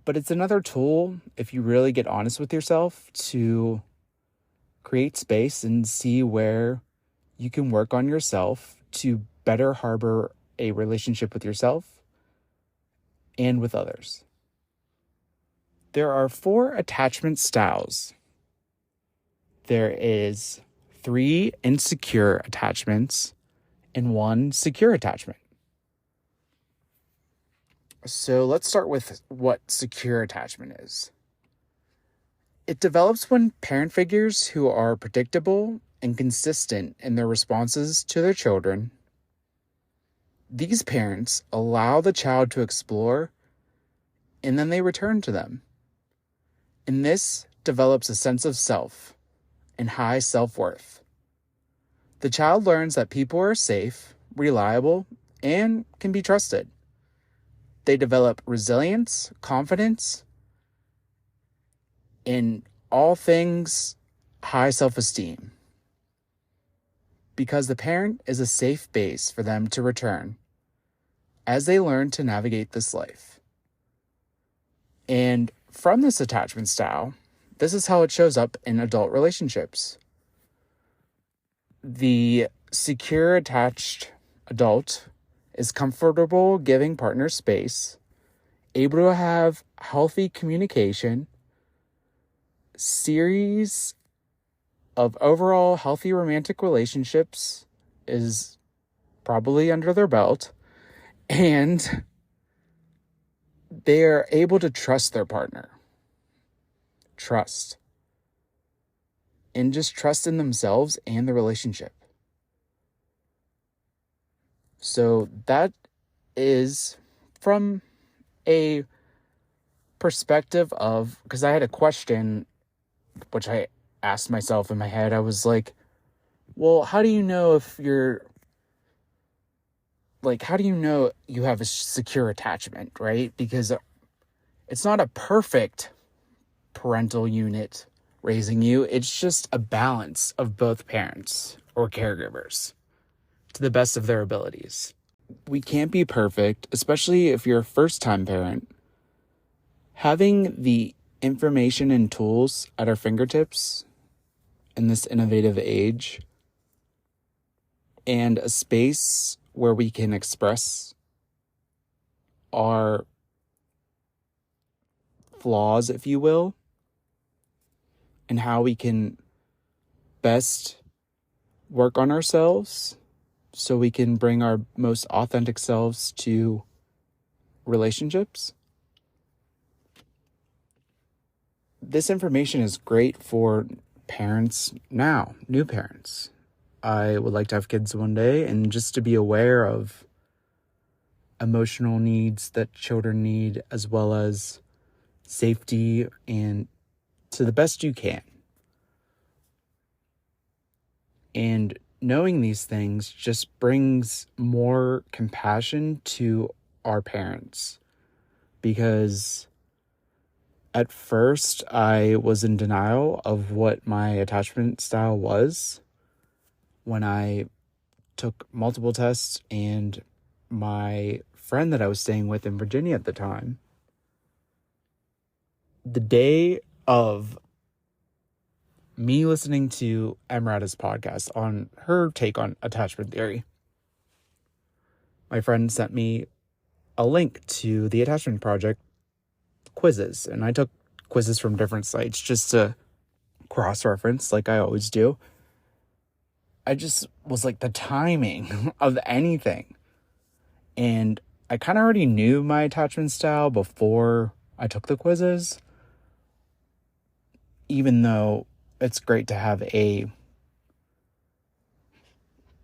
But it's another tool, if you really get honest with yourself, to create space and see where you can work on yourself to better harbor a relationship with yourself and with others. There are 4 attachment styles. There is 3 insecure attachments and 1 secure attachment. So let's start with what secure attachment is. It develops when parent figures who are predictable and consistent in their responses to their children. These parents allow the child to explore, and then they return to them. And this develops a sense of self and high self-worth. The child learns that people are safe, reliable, and can be trusted. They develop resilience, confidence, in all things high self-esteem, because the parent is a safe base for them to return as they learn to navigate this life. And from this attachment style, this is how it shows up in adult relationships. The secure attached adult is comfortable giving partner space, able to have healthy communication, series of overall healthy romantic relationships is probably under their belt, and they are able to trust their partner. Trust. And just trust in themselves and the relationship. So that is from a perspective of, because I had a question which I asked myself in my head. I was like, well, how do you know if you're, like, how do you know you have a secure attachment, right? Because it's not a perfect parental unit raising you. It's just a balance of both parents or caregivers to the best of their abilities. We can't be perfect, especially if you're a first-time parent. Having the information and tools at our fingertips in this innovative age, and a space where we can express our flaws, if you will, and how we can best work on ourselves so we can bring our most authentic selves to relationships. This information is great for parents now, new parents. I would like to have kids one day, and just to be aware of emotional needs that children need, as well as safety, and to the best you can. And knowing these things just brings more compassion to our parents, because at first I was in denial of what my attachment style was when I took multiple tests, and my friend that I was staying with in Virginia at the time, the day of me listening to Emrata's podcast on her take on attachment theory, my friend sent me a link to the attachment project quizzes, and I took quizzes from different sites just to cross-reference like I always do. I just was like, the timing of anything. And I kind of already knew my attachment style before I took the quizzes, even though it's great to have a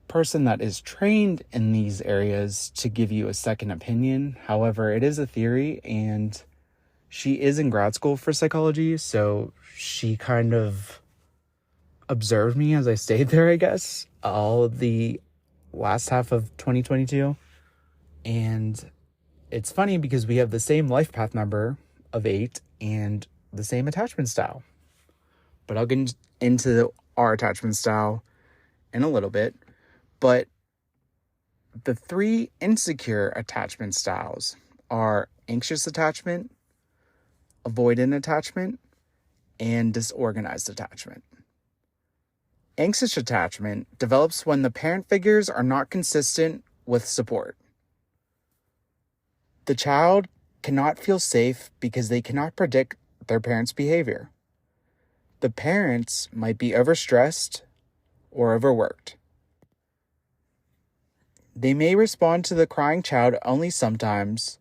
person that is trained in these areas to give you a second opinion. However, it is a theory, and she is in grad school for psychology, so she kind of observed me as I stayed there, I guess. All the last half of 2022. And it's funny because we have the same life path number of 8 and the same attachment style. But I'll get into our attachment style in a little bit. But the 3 insecure attachment styles are anxious attachment, avoidant attachment, and disorganized attachment. Anxious attachment develops when the parent figures are not consistent with support. The child cannot feel safe because they cannot predict their parents' behavior. The parents might be overstressed or overworked. They may respond to the crying child only sometimes,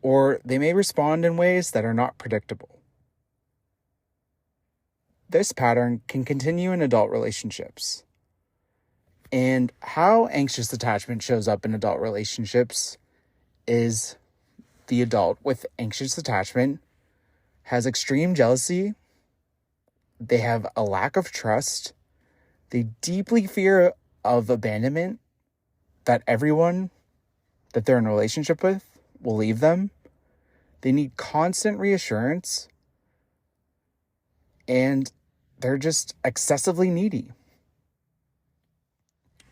or they may respond in ways that are not predictable. This pattern can continue in adult relationships. And how anxious attachment shows up in adult relationships is the adult with anxious attachment has extreme jealousy, they have a lack of trust, they deeply fear of abandonment, that everyone that they're in a relationship with will leave them. They need constant reassurance, and they're just excessively needy.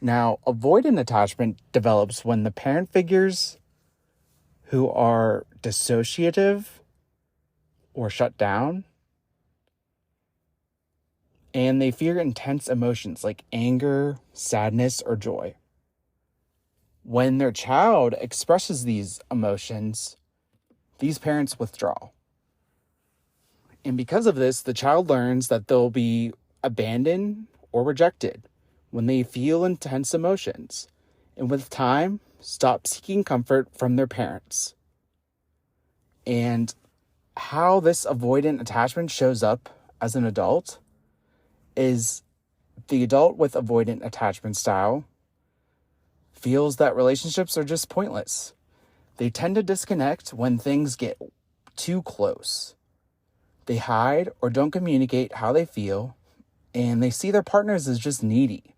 Now, avoidant attachment develops when the parent figures who are dissociative or shut down, and they fear intense emotions like anger, sadness, or joy. When their child expresses these emotions, these parents withdraw. And because of this, the child learns that they'll be abandoned or rejected when they feel intense emotions, and with time, stop seeking comfort from their parents. And how this avoidant attachment shows up as an adult is the adult with avoidant attachment style feels that relationships are just pointless. They tend to disconnect when things get too close. They hide or don't communicate how they feel, and they see their partners as just needy.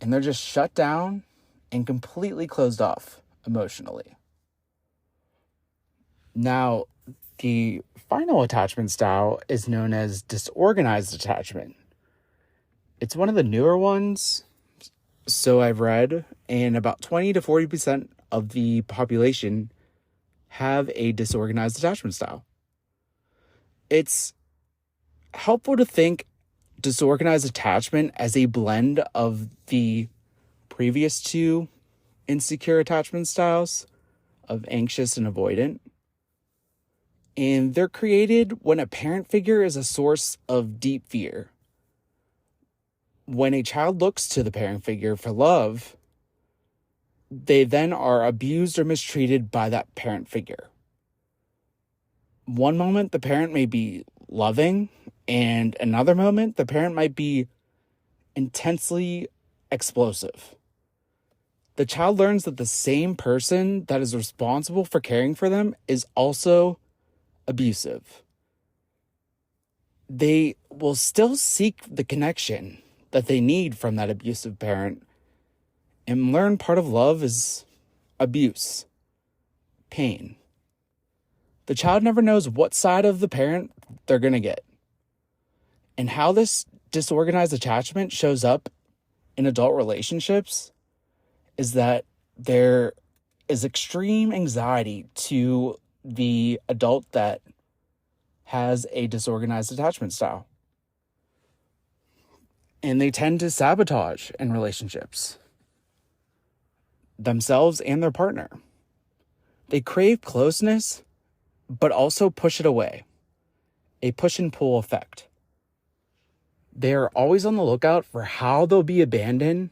And they're just shut down and completely closed off emotionally. Now, the final attachment style is known as disorganized attachment. It's one of the newer ones, so I've read, and about 20 to 40% of the population have a disorganized attachment style. It's helpful to think disorganized attachment as a blend of the previous 2 insecure attachment styles of anxious and avoidant. And they're created when a parent figure is a source of deep fear. When a child looks to the parent figure for love, they then are abused or mistreated by that parent figure. One moment, the parent may be loving, and another moment, the parent might be intensely explosive. The child learns that the same person that is responsible for caring for them is also abusive. They will still seek the connection that they need from that abusive parent and learn part of love is abuse, pain. The child never knows what side of the parent they're going to get. And how this disorganized attachment shows up in adult relationships is that there is extreme anxiety to the adult that has a disorganized attachment style. And they tend to sabotage in relationships, themselves and their partner. They crave closeness, but also push it away. A push and pull effect. They are always on the lookout for how they'll be abandoned,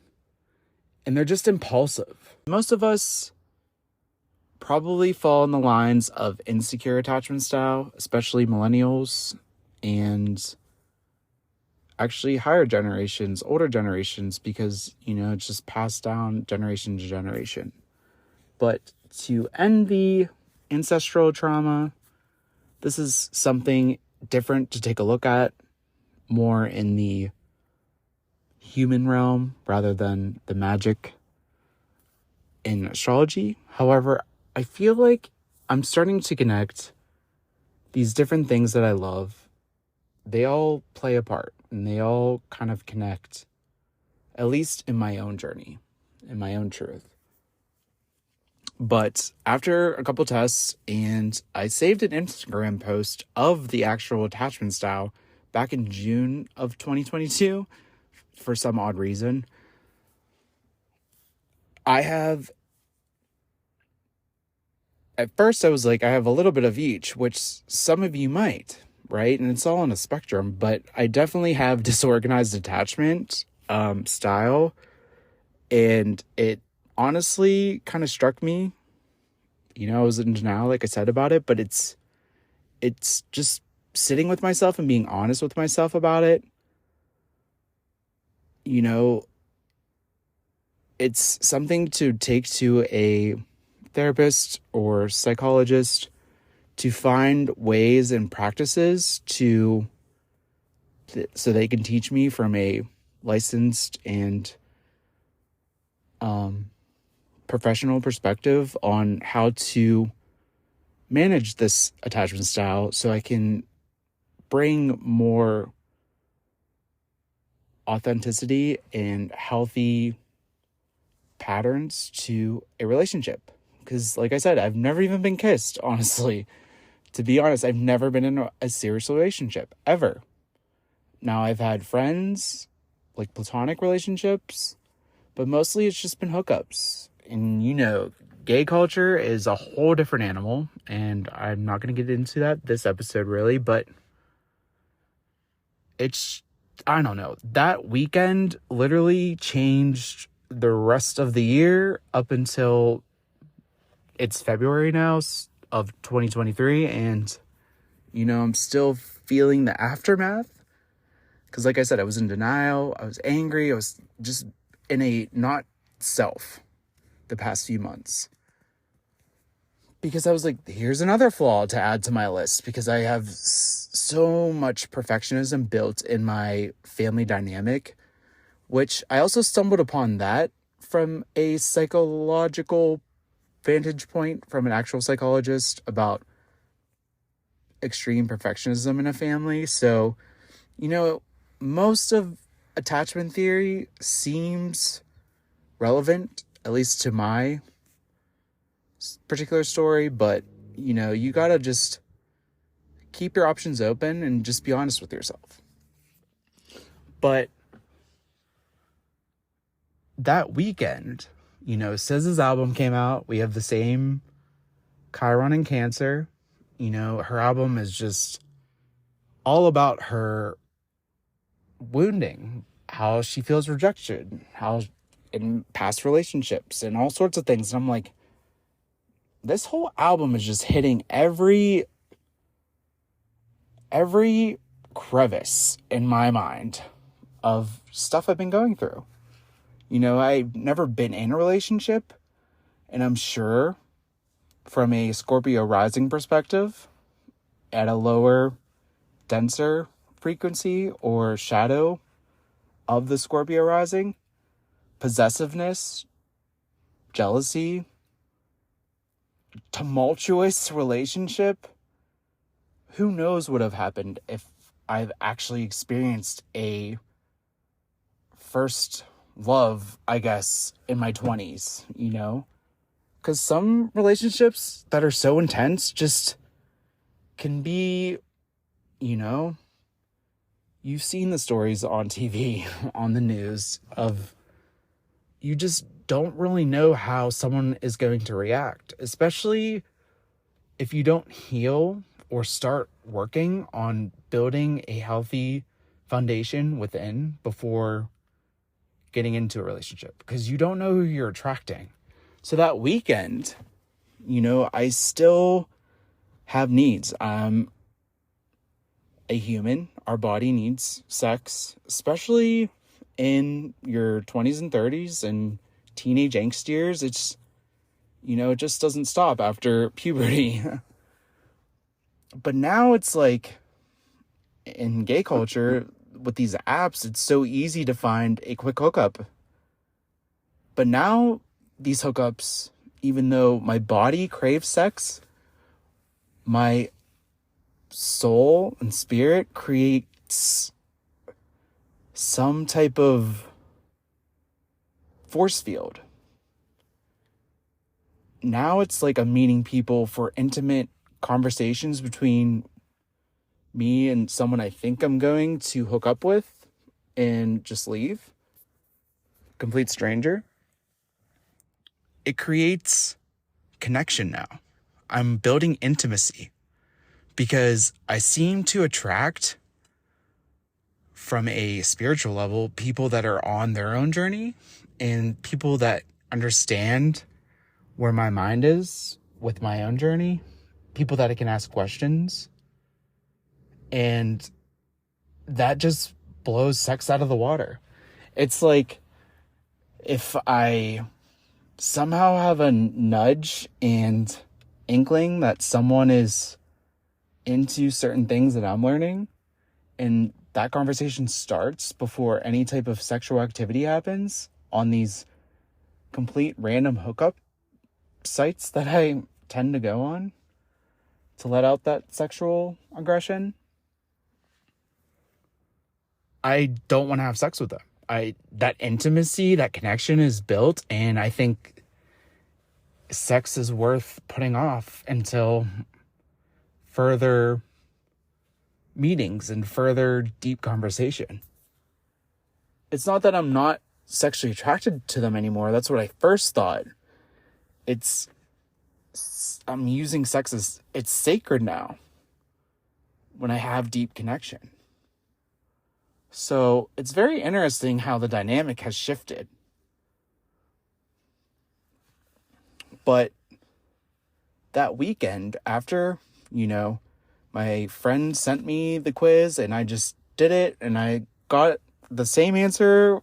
and they're just impulsive. Most of us probably fall in the lines of insecure attachment style, especially millennials and actually higher generations, older generations, because, it's just passed down generation to generation. But to end the ancestral trauma, this is something different to take a look at, more in the human realm rather than the magic in astrology. However, I feel like I'm starting to connect these different things that I love. They all play a part and they all kind of connect, at least in my own journey, in my own truth. But after a couple tests, and I saved an Instagram post of the actual attachment style back in June of 2022 for some odd reason. At first I was like, I have a little bit of each, which some of you might, right? And it's all on a spectrum, but I definitely have disorganized attachment style, and it honestly kind of struck me. I was in denial, like I said, about it, but it's just sitting with myself and being honest with myself about it. It's something to take to a therapist or psychologist to find ways and practices so they can teach me from a licensed and professional perspective on how to manage this attachment style, so I can bring more authenticity and healthy patterns to a relationship. Because like I said, I've never even been kissed, honestly. To be honest, I've never been in a serious relationship, ever. Now, I've had friends, like platonic relationships, but mostly it's just been hookups. And gay culture is a whole different animal, and I'm not going to get into that this episode really, but I don't know. That weekend literally changed the rest of the year up until it's February now of 2023, and I'm still feeling the aftermath. Because like I said, I was in denial, I was angry, I was just in a not self the past few months. Because I was like, here's another flaw to add to my list, because I have so much perfectionism built in my family dynamic, which I also stumbled upon that from a psychological vantage point, from an actual psychologist, about extreme perfectionism in a family. So, most of attachment theory seems relevant, at least to my particular story, but you gotta just keep your options open and just be honest with yourself. But that weekend, SZA's album came out. We have the same Chiron in Cancer. Her album is just all about her wounding, how she feels rejected, how in past relationships and all sorts of things. And I'm like, this whole album is just hitting every crevice in my mind of stuff I've been going through. I've never been in a relationship, and I'm sure from a Scorpio rising perspective, at a lower, denser frequency or shadow of the Scorpio rising, possessiveness, jealousy, tumultuous relationship, who knows what would have happened if I've actually experienced a first love, I guess, in my 20s, because some relationships that are so intense just can be, you've seen the stories on TV, on the news, of you just don't really know how someone is going to react, especially if you don't heal or start working on building a healthy foundation within before getting into a relationship, because you don't know who you're attracting. So that weekend, I still have needs. I'm a human. Our body needs sex, especially in your 20s and 30s and teenage angst years. It's, it just doesn't stop after puberty. But now it's like, in gay culture, with these apps, it's so easy to find a quick hookup. But now these hookups, even though my body craves sex, my soul and spirit creates some type of force field. Now it's like I'm meeting people for intimate conversations between me and someone I think I'm going to hook up with and just leave. Complete stranger. It creates connection now. I'm building intimacy because I seem to attract, from a spiritual level, people that are on their own journey and people that understand where my mind is with my own journey, people that I can ask questions. And that just blows sex out of the water. It's like if I somehow have a nudge and inkling that someone is into certain things that I'm learning, and that conversation starts before any type of sexual activity happens on these complete random hookup sites that I tend to go on to let out that sexual aggression, I don't want to have sex with them. That intimacy, that connection is built, and I think sex is worth putting off until further meetings and further deep conversation. It's not that I'm not sexually attracted to them anymore. That's what I first thought. I'm using sex as, it's sacred now when I have deep connection. So it's very interesting how the dynamic has shifted. But that weekend, after, my friend sent me the quiz and I just did it, and I got the same answer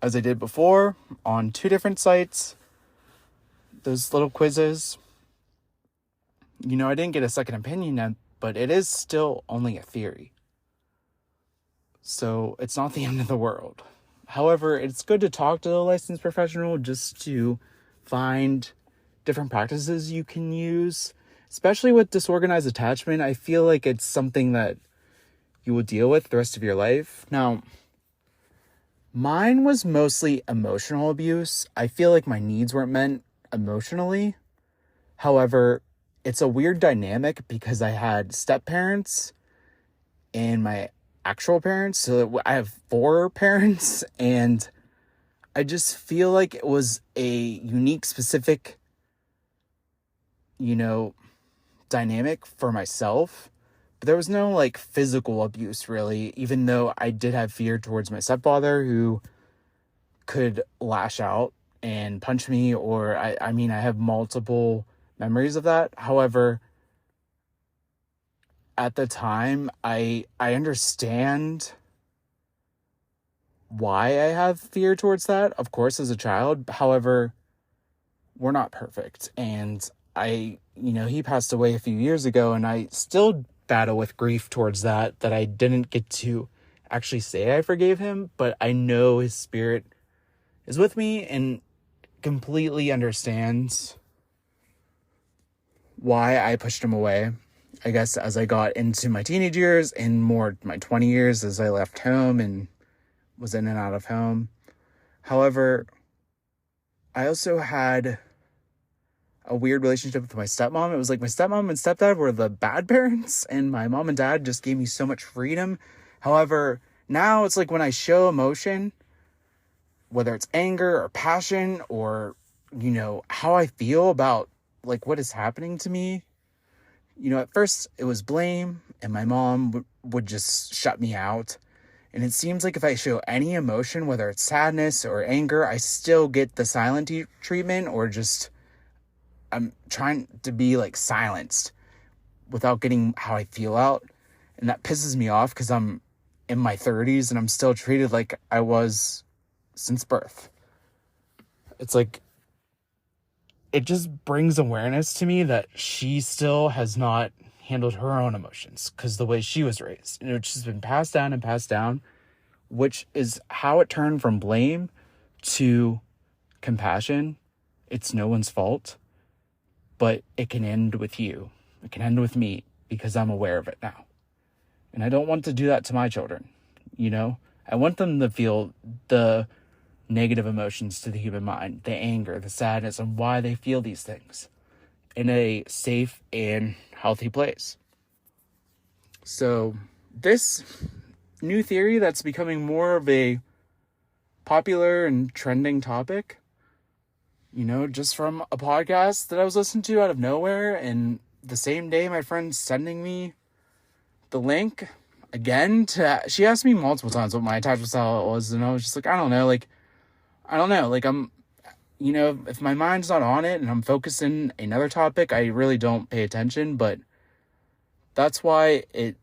as I did before on 2 different sites. Those little quizzes. I didn't get a second opinion, but it is still only a theory. So it's not the end of the world. However, it's good to talk to a licensed professional just to find different practices you can use. Especially with disorganized attachment, I feel like it's something that you will deal with the rest of your life. Now, mine was mostly emotional abuse. I feel like my needs weren't met emotionally. However, it's a weird dynamic because I had step-parents and my actual parents. So I have 4 parents, and I just feel like it was a unique, specific, dynamic for myself. But there was no physical abuse really, even though I did have fear towards my stepfather, who could lash out and punch me, or I have multiple memories of that. However, at the time, I understand why I have fear towards that, of course, as a child. However, we're not perfect, and he passed away a few years ago, and I still battle with grief towards that I didn't get to actually say I forgave him, but I know his spirit is with me and completely understands why I pushed him away. I guess as I got into my teenage years and more my 20 years, as I left home and was in and out of home. However, I also had a weird relationship with my stepmom. It was like my stepmom and stepdad were the bad parents, and my mom and dad just gave me so much freedom. However, now it's like when I show emotion, whether it's anger or passion or, how I feel about what is happening to me. At first it was blame, and my mom would just shut me out. And it seems like if I show any emotion, whether it's sadness or anger, I still get the silent treatment, or just I'm trying to be silenced without getting how I feel out. And that pisses me off because I'm in my 30s and I'm still treated like I was since birth. It's it just brings awareness to me that she still has not handled her own emotions because the way she was raised. And it's just been passed down and passed down, which is how it turned from blame to compassion. It's no one's fault, but it can end with you. It can end with me because I'm aware of it now. And I don't want to do that to my children, you know? I want them to feel the negative emotions to the human mind, the anger, the sadness, and why they feel these things in a safe and healthy place. So this new theory that's becoming more of a popular and trending topic, you know, just from a podcast that I was listening to out of nowhere, and the same day my friend's sending me the link again she asked me multiple times what my attachment style was, and I was just like, I don't know, I'm, you know, if my mind's not on it and I'm focusing another topic, I really don't pay attention. But that's why it,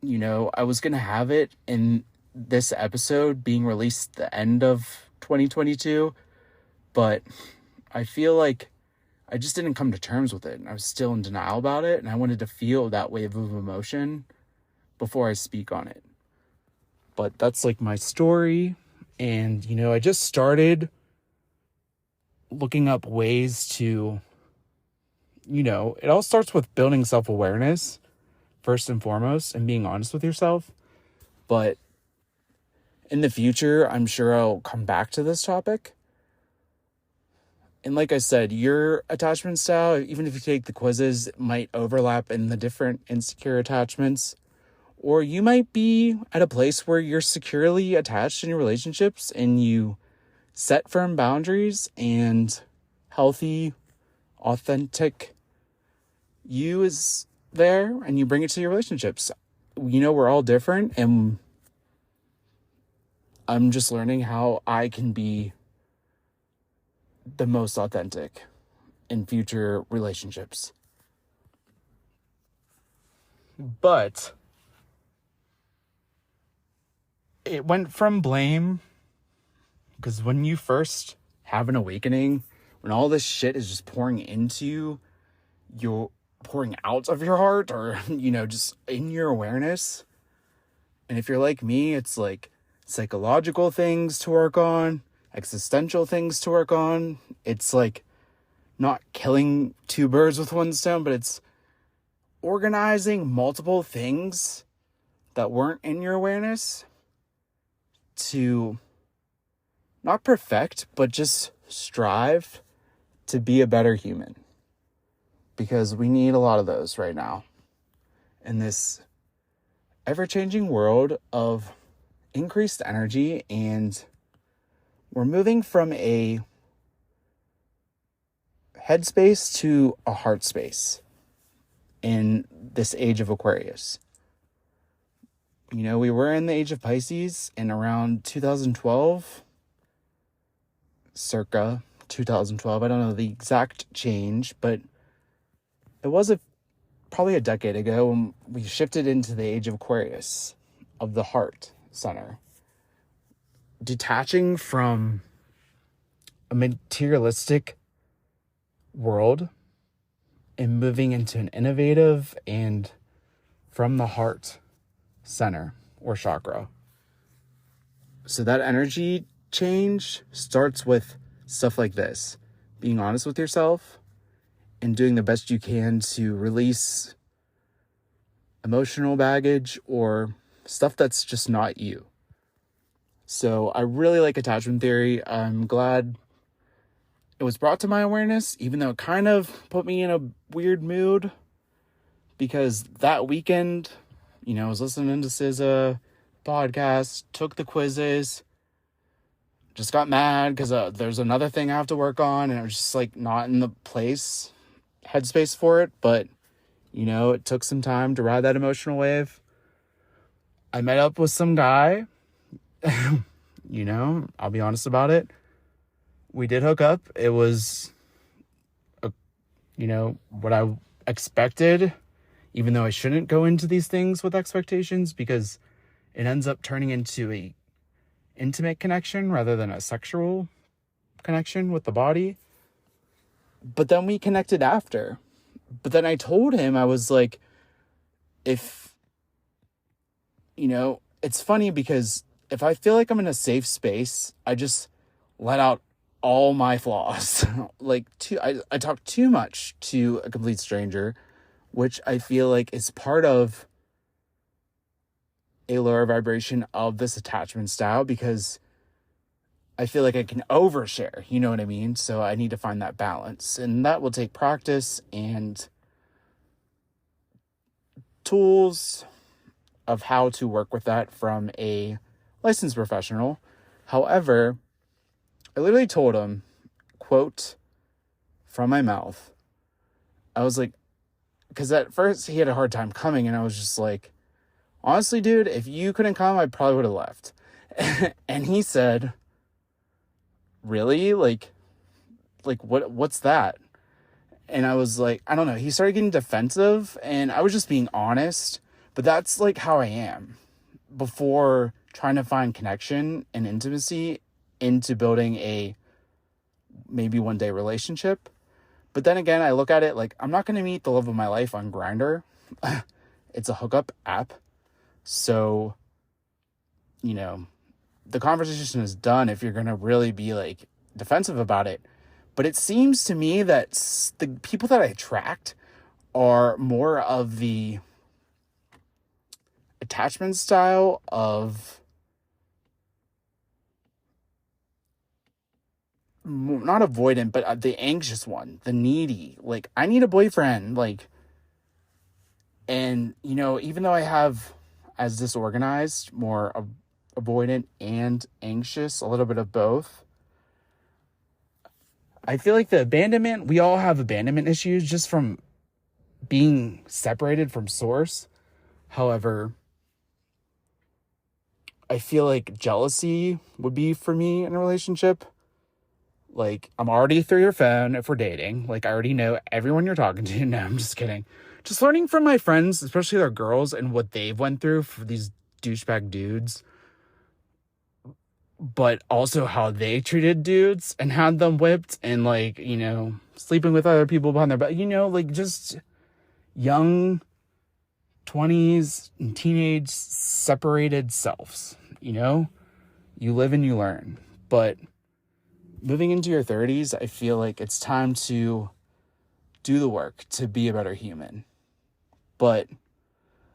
you know, I was gonna have it in this episode being released the end of 2022, but I feel like I just didn't come to terms with it, and I was still in denial about it, and I wanted to feel that wave of emotion before I speak on it. But that's like my story. And, you know, I just started looking up ways to, you know, it all starts with building self-awareness first and foremost and being honest with yourself. But in the future, I'm sure I'll come back to this topic. And like I said, your attachment style, even if you take the quizzes, might overlap in the different insecure attachments. Or you might be at a place where you're securely attached in your relationships and you set firm boundaries, and healthy, authentic you is there, and you bring it to your relationships. You know, we're all different, and I'm just learning how I can be the most authentic in future relationships. But it went from blame, because when you first have an awakening, when all this shit is just pouring into you, you're pouring out of your heart, or, you know, just in your awareness. And if you're like me, it's like psychological things to work on, existential things to work on. It's like not killing two birds with one stone, but it's organizing multiple things that weren't in your awareness to not perfect, but just strive to be a better human. Because we need a lot of those right now in this ever-changing world of increased energy, and we're moving from a headspace to a heart space in this age of Aquarius. You know, we were in the age of Pisces in around 2012, circa 2012. I don't know the exact change, but it was probably a decade ago when we shifted into the age of Aquarius, of the heart center. Detaching from a materialistic world and moving into an innovative and from the heart center or chakra. So that energy change starts with stuff like this: being honest with yourself and doing the best you can to release emotional baggage or stuff that's just not you. So I really like attachment theory. I'm glad it was brought to my awareness, even though it kind of put me in a weird mood, because that weekend, you know, I was listening to SZA podcast, took the quizzes, just got mad because there's another thing I have to work on, and I was just like not in the headspace for it. But, you know, it took some time to ride that emotional wave. I met up with some guy, you know, I'll be honest about it. We did hook up. It was, you know, what I expected, even though I shouldn't go into these things with expectations, because it ends up turning into a intimate connection rather than a sexual connection with the body. But then we connected after. But then I told him, I was like, if, it's funny because if I feel like I'm in a safe space, I just let out all my flaws. I talk too much to a complete stranger, which I feel like is part of a lower vibration of this attachment style, because I feel like I can overshare, you know what I mean? So I need to find that balance, and that will take practice and tools of how to work with that from a licensed professional. However, I literally told him, quote, from my mouth, I was like, because at first he had a hard time coming, and I was just like, honestly, dude, if you couldn't come, I probably would have left. And he said, really? Like what's that? And I was like, I don't know. He started getting defensive, and I was just being honest. But that's like how I am before trying to find connection and intimacy into building a maybe one day relationship. But then again, I look at it like, I'm not going to meet the love of my life on Grindr. It's a hookup app. So, the conversation is done if you're going to really be like defensive about it. But it seems to me that the people that I attract are more of the attachment style of, not avoidant, but the anxious one, the needy. Like, I need a boyfriend. Like, and, even though I have as disorganized, more avoidant and anxious, a little bit of both, I feel like the abandonment, we all have abandonment issues just from being separated from source. However, I feel like jealousy would be for me in a relationship. Like, I'm already through your phone if we're dating. Like, I already know everyone you're talking to. No, I'm just kidding. Just learning from my friends, especially their girls, and what they've went through for these douchebag dudes. But also how they treated dudes and had them whipped and, like, sleeping with other people behind their back. Like, just young 20s and teenage separated selves. You live and you learn. But moving into your 30s, I feel like it's time to do the work to be a better human. But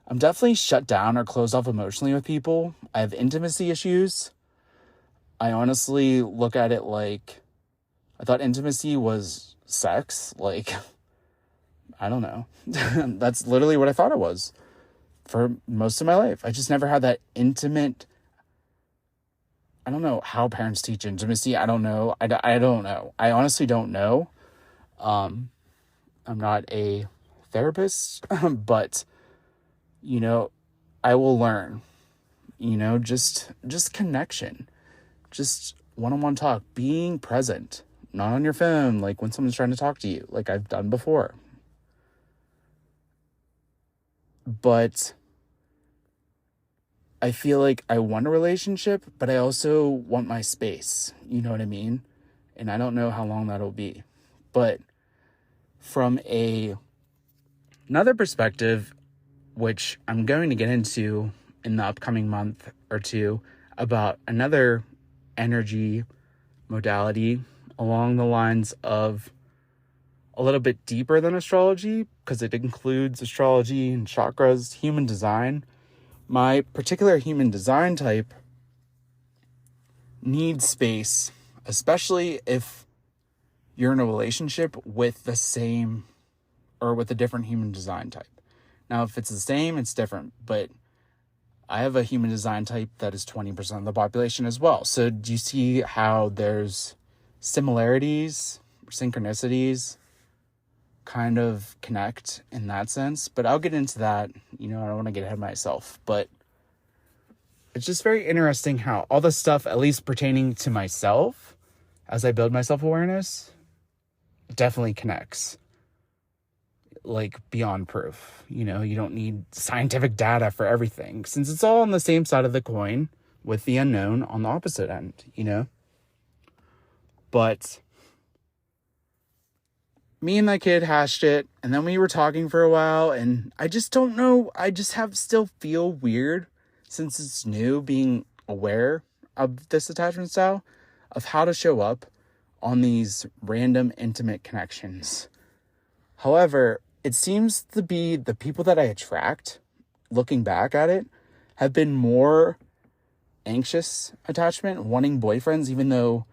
I'm definitely shut down or closed off emotionally with people. I have intimacy issues. I honestly look at it like, I thought intimacy was sex. Like, I don't know. That's literally what I thought it was for most of my life. I just never had that intimate. I don't know how parents teach intimacy. I don't know. I don't know. I honestly don't know. I'm not a therapist, but, I will learn, just connection, just one-on-one talk, being present, not on your phone, like when someone's trying to talk to you, like I've done before. But I feel like I want a relationship, but I also want my space. You know what I mean? And I don't know how long that'll be. But from another perspective, which I'm going to get into in the upcoming month or two, about another energy modality along the lines of a little bit deeper than astrology, because it includes astrology and chakras, human design. My particular human design type needs space, especially if you're in a relationship with the same or with a different human design type. Now, if it's the same, it's different, but I have a human design type that is 20% of the population as well. So do you see how there's similarities, synchronicities, kind of connect in that sense? But I'll get into that. I don't want to get ahead of myself, but it's just very interesting how all the stuff, at least pertaining to myself, as I build my self-awareness, definitely connects. Like, beyond proof. You don't need scientific data for everything, since it's all on the same side of the coin with the unknown on the opposite end, But me and that kid hashed it, and then we were talking for a while, and I just don't know. I just still feel weird since it's new, being aware of this attachment style, of how to show up on these random intimate connections. However, it seems to be the people that I attract, looking back at it, have been more anxious attachment, wanting boyfriends, even though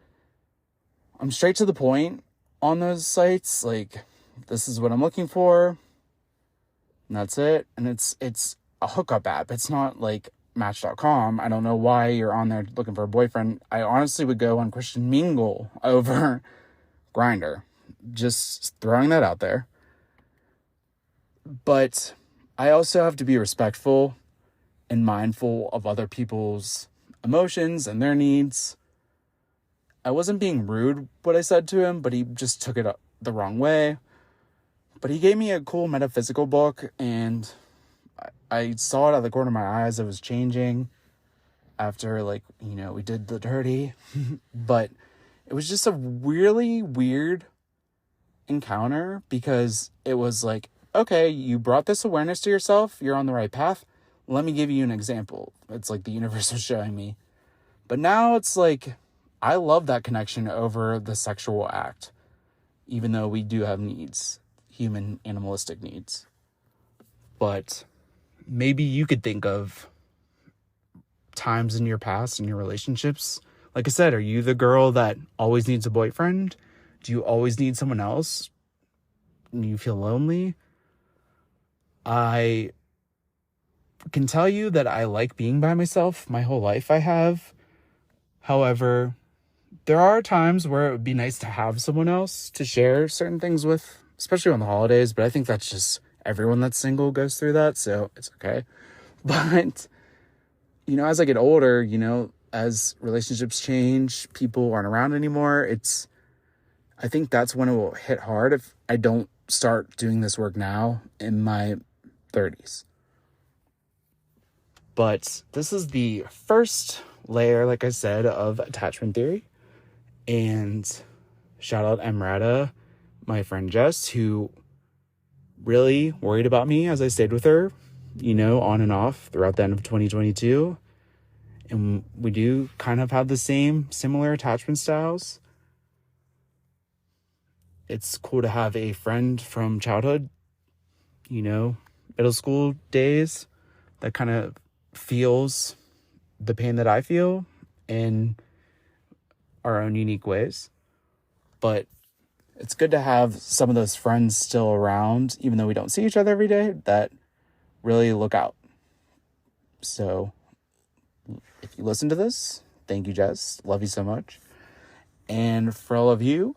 I'm straight to the point on those sites. Like, this is what I'm looking for, and that's it. And it's a hookup app. It's not like Match.com. I don't know why you're on there looking for a boyfriend. I honestly would go on Christian Mingle over Grindr. Just throwing that out there. But I also have to be respectful and mindful of other people's emotions and their needs. I wasn't being rude what I said to him, but he just took it the wrong way. But he gave me a cool metaphysical book, and I saw it out of the corner of my eyes. I was changing after, we did the dirty. But it was just a really weird encounter, because it was like, okay, you brought this awareness to yourself. You're on the right path. Let me give you an example. It's like the universe was showing me. But now it's like, I love that connection over the sexual act, even though we do have needs, human animalistic needs. But maybe you could think of times in your past, in your relationships. Like I said, are you the girl that always needs a boyfriend? Do you always need someone else? And you feel lonely? I can tell you that I like being by myself. My whole life I have. However, there are times where it would be nice to have someone else to share certain things with, especially on the holidays. But I think that's just everyone that's single goes through that, so it's okay. But, as I get older, as relationships change, people aren't around anymore. I think that's when it will hit hard if I don't start doing this work now in my 30s. But this is the first layer, like I said, of attachment theory. And shout out Emrata, my friend Jess, who really worried about me as I stayed with her, on and off throughout the end of 2022. And we do kind of have the similar attachment styles. It's cool to have a friend from childhood, middle school days, that kind of feels the pain that I feel in our own unique ways. But it's good to have some of those friends still around, even though we don't see each other every day, that really look out. So if you listen to this, thank you, Jess. Love you so much. And for all of you,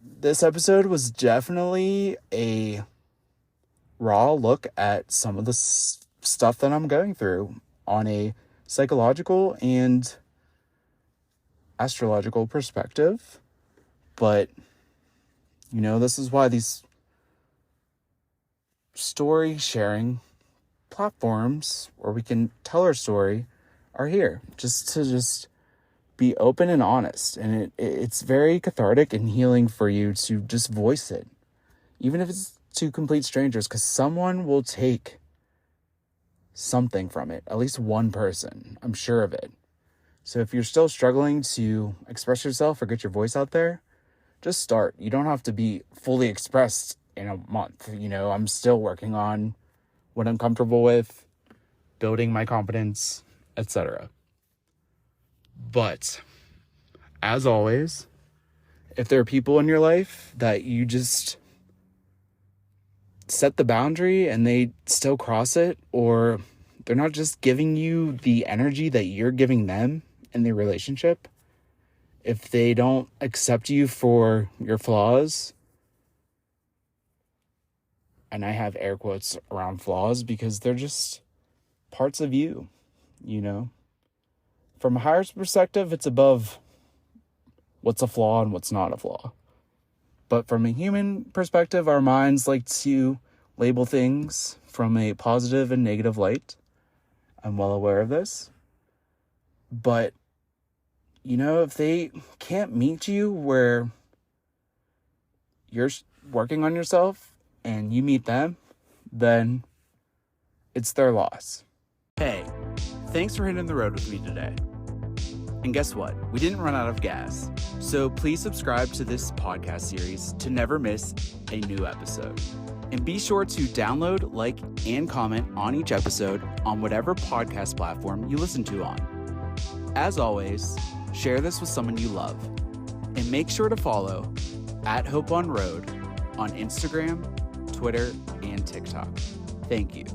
this episode was definitely a raw look at some of the stuff that I'm going through on a psychological and astrological perspective. But, this is why these story sharing platforms where we can tell our story are here, just to be open and honest. And it's very cathartic and healing for you to just voice it, even if it's to complete strangers, because someone will take something from it, at least one person. I'm sure of it. So if you're still struggling to express yourself or get your voice out there, just start. You don't have to be fully expressed in a month. I'm still working on what I'm comfortable with, building my confidence, etc. But as always, if there are people in your life that you just set the boundary and they still cross it, or they're not just giving you the energy that you're giving them in the relationship, if they don't accept you for your flaws, and I have air quotes around flaws because they're just parts of you, From a higher perspective, it's above what's a flaw and what's not a flaw. But from a human perspective, our minds like to label things from a positive and negative light. I'm well aware of this. But, if they can't meet you where you're working on yourself and you meet them, then it's their loss. Hey, thanks for hitting the road with me today. And guess what? We didn't run out of gas. So please subscribe to this podcast series to never miss a new episode. And be sure to download, like, and comment on each episode on whatever podcast platform you listen to on. As always, share this with someone you love. And make sure to follow @HopeOnRoad on Instagram, Twitter, and TikTok. Thank you.